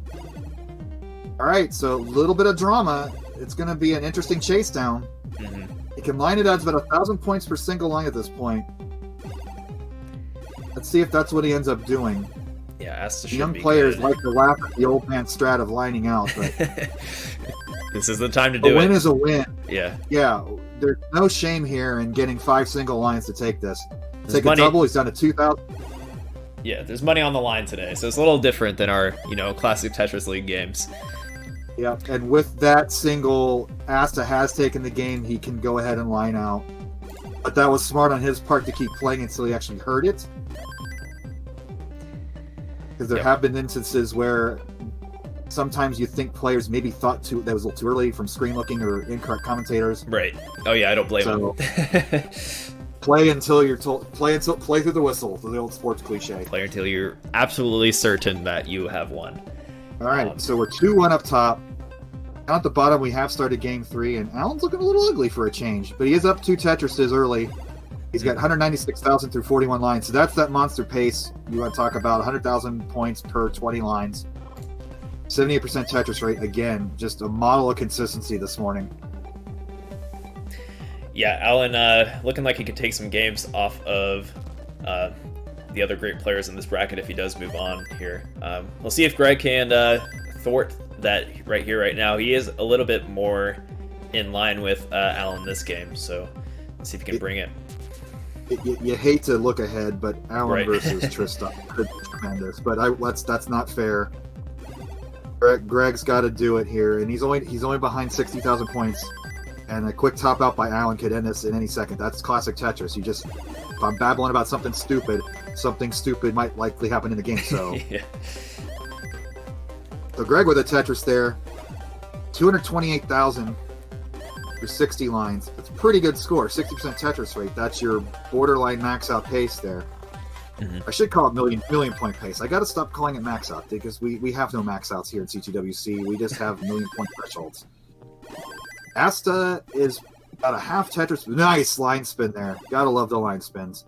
All right, so a little bit of drama. It's going to be an interesting chase down. He can line it out. It's about 1,000 points per single line at this point. Let's see if that's what he ends up doing.
Yeah, Asta should
young
be
players
good.
like to laugh at the old man strat of lining out, but
this is the time to do it.
A win is a win.
Yeah.
Yeah, there's no shame here in getting 5 single lines to take this. Take
money.
a double, he's down to 2,000.
Yeah, there's money on the line today, so it's a little different than our, classic Tetris League games.
Yeah, and with that single, Asta has taken the game. He can go ahead and line out. But that was smart on his part to keep playing until he actually heard it. Because there have been instances where sometimes you think players maybe thought that was a little too early from screen looking or incorrect commentators.
Right. Oh yeah, I don't blame him.
Play until you're told. Play through the whistle. The old sports cliche.
Play until you're absolutely certain that you have won.
All right, so we're 2-1 up top. Down at the bottom, we have started game 3, and Alan's looking a little ugly for a change, but he is up 2 Tetrises early. He's got 196,000 through 41 lines, so that's that monster pace you want to talk about. 100,000 points per 20 lines. 78% Tetris rate. Again, just a model of consistency this morning.
Yeah, Alan looking like he could take some games off of the other great players in this bracket if he does move on here. We'll see if Greg can thwart that right here, right now. He is a little bit more in line with Alan this game, so let's see if he can bring it.
You hate to look ahead, but Alan versus Tristan could be tremendous. But that's not fair. Greg's got to do it here, and he's only behind 60,000 points. And a quick top out by Alan could end this in any second. That's classic Tetris. If I'm babbling about something stupid might likely happen in the game. So, So Greg with a Tetris there, 228,000 for 60 lines. That's a pretty good score. 60% Tetris rate. That's your borderline max out pace there. I should call it million point pace. I got to stop calling it max out because we have no max outs here in CTWC. We just have million point thresholds. Asta is about a half Tetris. Nice line spin there. Gotta love the line spins.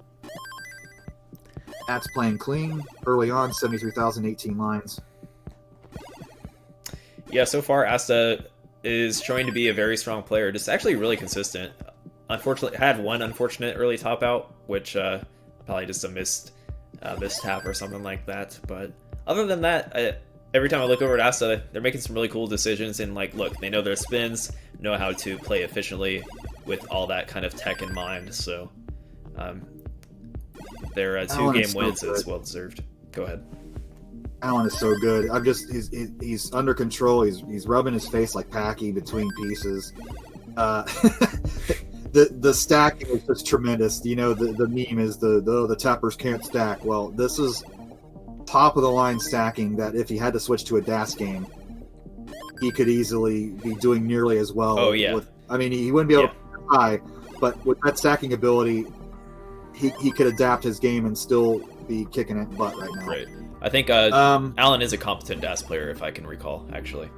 Matt's playing clean early on. 73,000, 18 lines.
Yeah, so far Asta is showing to be a very strong player. Just actually really consistent. Unfortunately, had one unfortunate early top out, which probably just a mistap or something like that. But other than that, every time I look over at Asta, they're making some really cool decisions. And look, they know their spins, know how to play efficiently with all that kind of tech in mind. So their 2-game wins is well deserved. Go ahead.
Alan is so good. He's under control. He's rubbing his face like Packy between pieces. the stacking is just tremendous. You know, the meme is the tappers can't stack. Well, this is top of the line stacking that if he had to switch to a DAS game, he could easily be doing nearly as well.
Oh yeah.
He wouldn't be able to high, but with that stacking ability, he could adapt his game and still be kicking it butt right now.
Right. I think Alan is a competent DAS player, if I can recall, actually.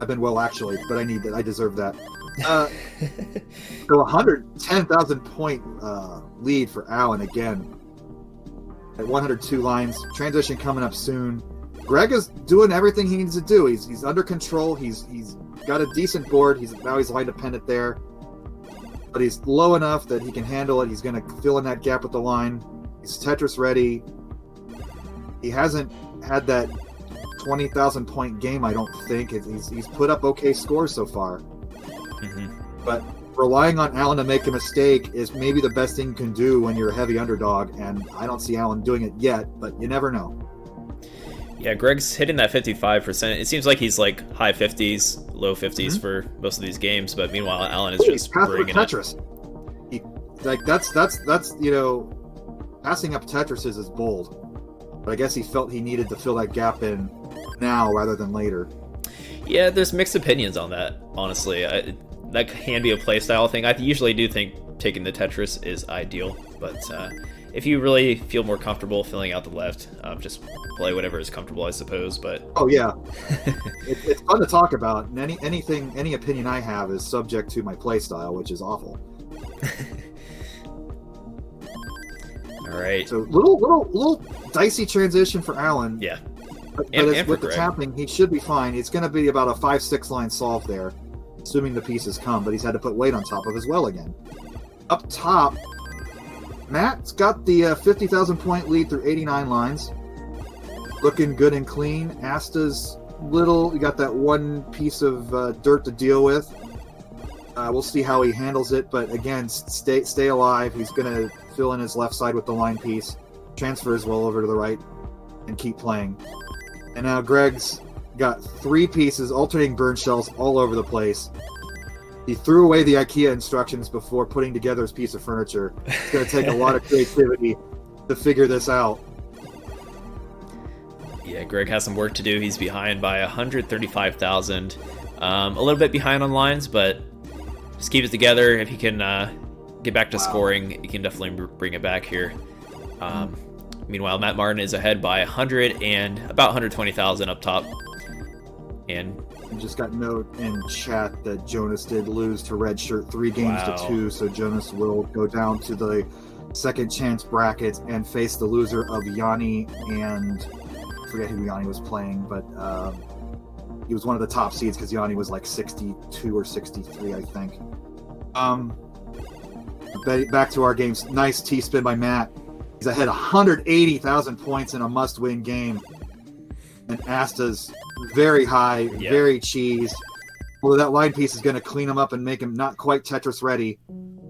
I've been actually, but I deserve that. So 110,000 point lead for Alan again. At 102 lines. Transition coming up soon. Greg is doing everything he needs to do. He's under control. He's got a decent board. Now he's line dependent there. But he's low enough that he can handle it. He's going to fill in that gap with the line. He's Tetris ready. He hasn't had that 20,000 point game, I don't think. He's put up okay scores so far. Mm-hmm. But relying on Alan to make a mistake is maybe the best thing you can do when you're a heavy underdog, and I don't see Alan doing it yet, but you never know.
Yeah, Greg's hitting that 55%. It seems like he's like high 50s, low 50s for most of these games, but meanwhile Alan is just bringing
Tetris. That's you know, passing up Tetrises is bold, but I guess he felt he needed to fill that gap in now rather than later.
Yeah, there's mixed opinions on that, honestly. That can be a playstyle thing. I usually do think taking the Tetris is ideal, but if you really feel more comfortable filling out the left, just play whatever is comfortable, I suppose. But
oh yeah, it's fun to talk about. And any opinion I have is subject to my playstyle, which is awful.
All right.
So little dicey transition for Alan.
Yeah.
But with the tapping, he should be fine. It's going to be about a 5-6 line solve there, assuming the pieces come. But he's had to put weight on top of as well again. Up top, Matt's got the 50,000 point lead through 89 lines. Looking good and clean. Asta's you got that one piece of dirt to deal with. We'll see how he handles it, but again, stay alive. He's going to fill in his left side with the line piece, transfer as well over to the right, and keep playing. And now Greg's got 3 pieces, alternating burn shells all over the place. He threw away the IKEA instructions before putting together his piece of furniture. It's going to take a lot of creativity to figure this out.
Yeah, Greg has some work to do. He's behind by 135,000. A little bit behind on lines, but just keep it together. If he can get back to scoring, he can definitely bring it back here. Meanwhile, Matt Martin is ahead by 100 and about 120,000 up top. And
I just got note in chat that Jonas did lose to Red Shirt 3 games to 2, so Jonas will go down to the second chance bracket and face the loser of Yanni and I forget who Yanni was playing, but he was one of the top seeds because Yanni was like 62 or 63, I think. Back to our games. Nice T-spin by Matt. He's ahead 180,000 points in a must-win game. And Asta's very high, very cheese. Well, that line piece is going to clean him up and make him not quite Tetris ready.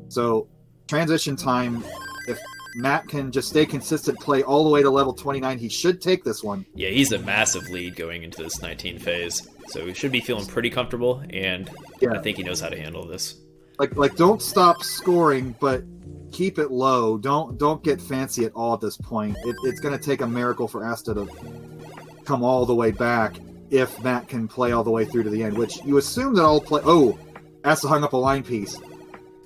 So, transition time. If Matt can just stay consistent, play all the way to level 29, he should take this one.
Yeah, he's a massive lead going into this 19 phase. So he should be feeling pretty comfortable, and I think he knows how to handle this.
Like don't stop scoring, but keep it low. Don't get fancy at all at this point. It's going to take a miracle for Asta to come all the way back if Matt can play all the way through to the end, which you assume that all play. Oh, Asta hung up a line piece.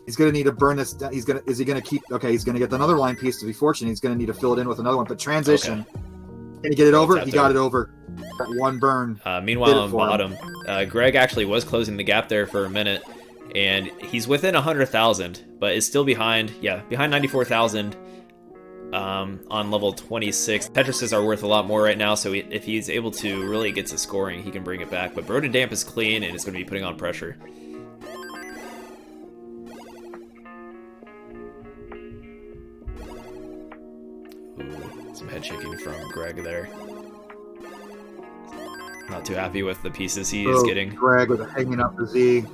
He's going to need to burn this. Is he going to keep? Okay, he's going to get another line piece to be fortunate. He's going to need to fill it in with another one. But transition. Okay. Can he get it over? He got it over. That one burn.
Meanwhile, on bottom, Greg actually was closing the gap there for a minute, and he's within 100,000, but is still behind. Yeah, behind 94,000 on level 26. Tetrises are worth a lot more right now, so if he's able to really get to scoring, he can bring it back. But Broden Damp is clean, and it's going to be putting on pressure. Ooh, some head shaking from Greg there. Not too happy with the pieces he is getting.
Greg with a hanging up the Z.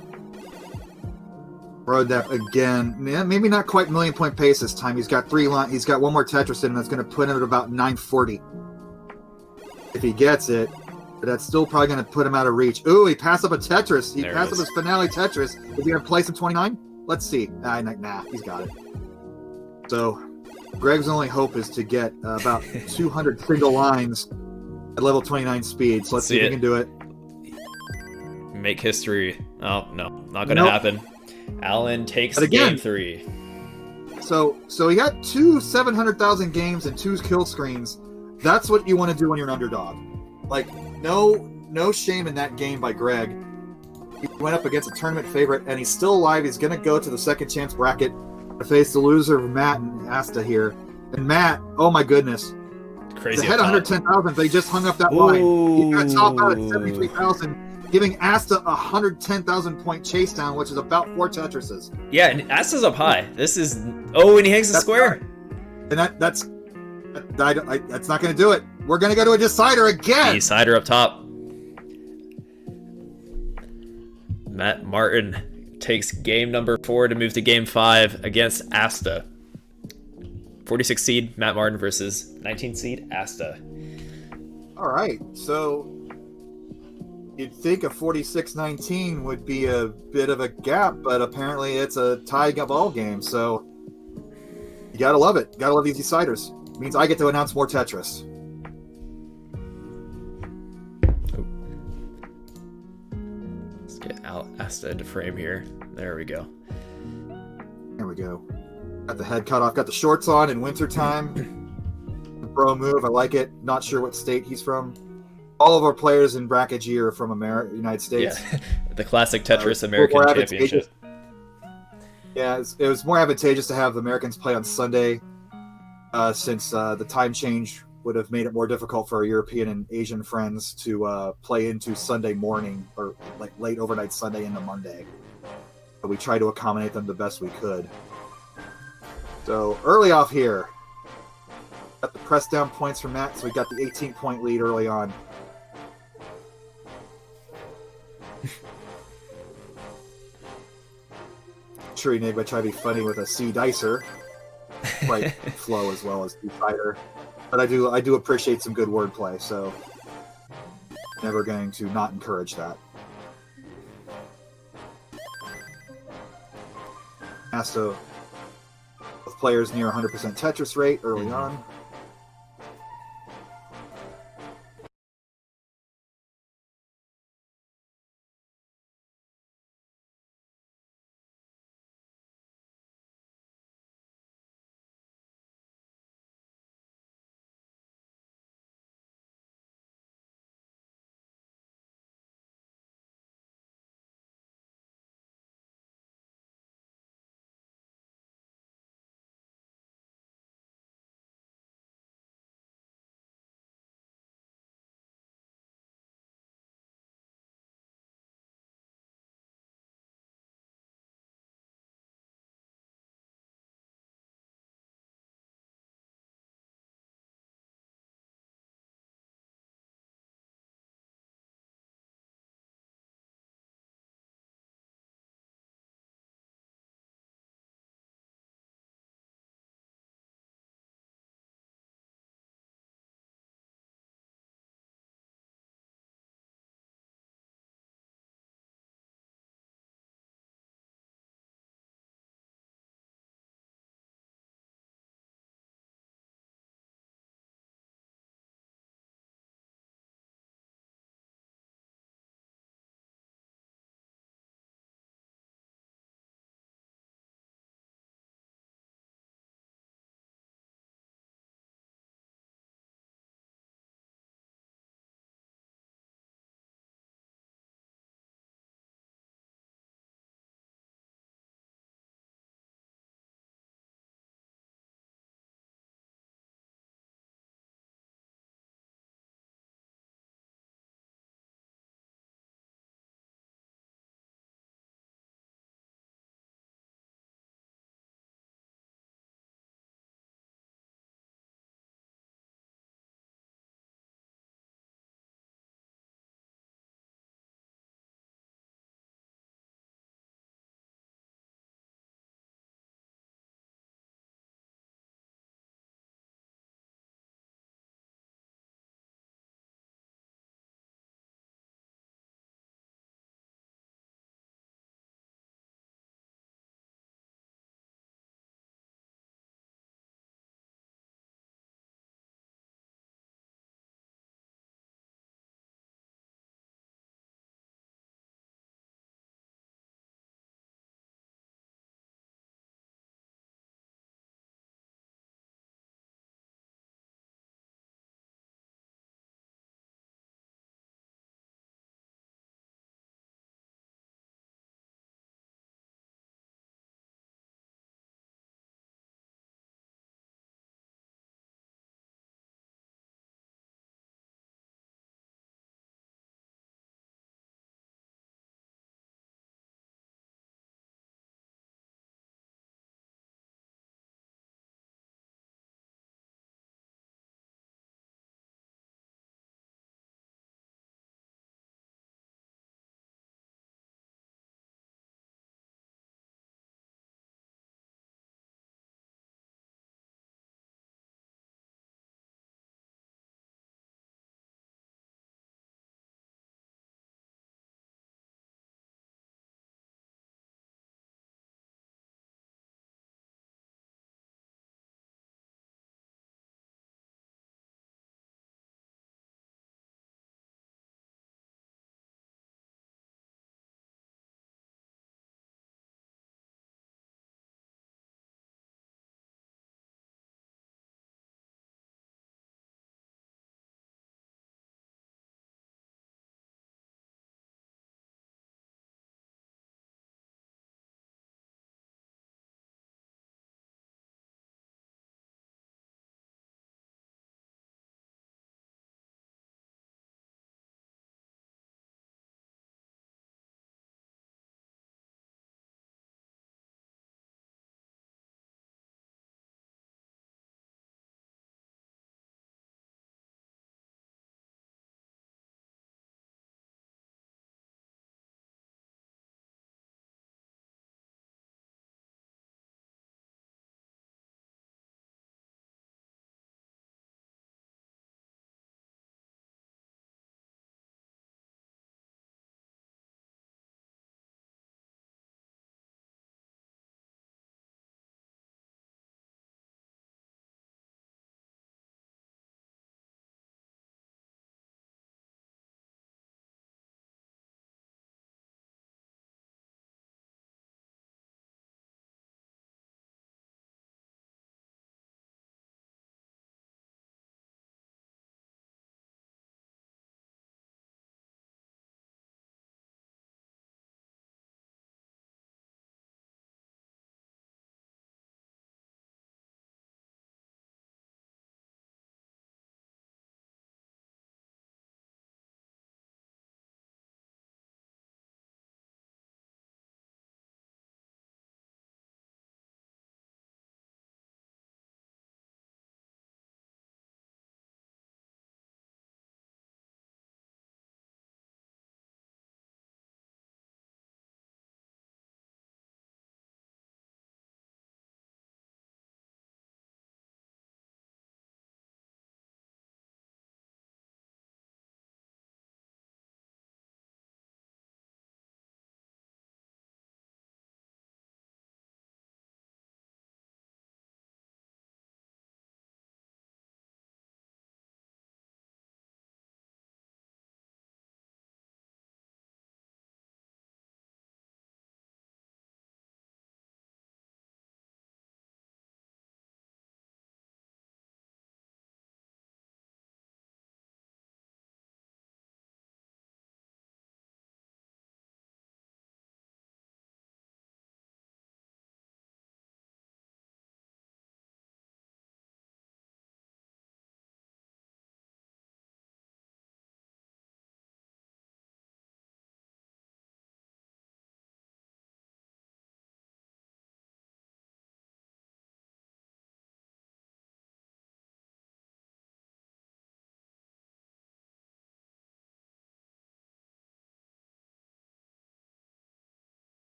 Rode that again. Yeah, maybe not quite million point pace this time. He's got 3 lines. He's got one more Tetris in him that's going to put him at about 940. If he gets it, But that's still probably going to put him out of reach. Ooh, he passed up a Tetris. He
There it
passed up
is.
his finale Tetris. Is he going to place in 29? Let's see. Nah, he's got it. So Greg's only hope is to get about 200 single lines at level 29 speed. So let's see if he can do it.
Make history. Oh, no. Not going to
Nope.
happen. Alan takes
But again-
game 3.
So he got 2 700,000 games and 2 kill screens. That's what you want to do when you're an underdog. Like, no shame in that game by Greg. He went up against a tournament favorite, and he's still alive. He's going to go to the second chance bracket to face the loser of Matt and Asta here. And Matt, oh my goodness,
Crazy.
he's ahead
up top.
110,000, but he just hung up that line. He's going to top out at 73,000, giving Asta a 110,000 point chase down, which is about 4 Tetrises.
Yeah, and Asta's up high. This is... Oh, and he hangs a
That's
square.
And that's not going to do it. We're going to go to a decider again.
Decider up top. Matt Martin takes game number 4 to move to game 5 against Asta. 46 seed Matt Martin versus 19 seed Asta.
All right, so you'd think a 46-19 would be a bit of a gap, but apparently it's a tying up all game. So you gotta love it. Gotta love these deciders. It means I get to announce more Tetris.
Let's get Asta into frame here. There we go.
There we go. Got the head cut off. Got the shorts on in wintertime. The bro move. I like it. Not sure what state he's from. All of our players in bracket G are from United States.
Yeah, the Classic Tetris
more
American
advantageous.
Championship.
Yeah, it was more advantageous to have the Americans play on Sunday, since the time change would have made it more difficult for our European and Asian friends to play into Sunday morning or like late overnight Sunday into Monday. But we tried to accommodate them the best we could. So early off here, got the press down points from Matt, so we got the 18-point lead early on. Sure, Enigma try to be funny with a C dicer, quite flow as well as decider. But I do appreciate some good wordplay, so never going to not encourage that. Asta with players near 100% Tetris rate early on.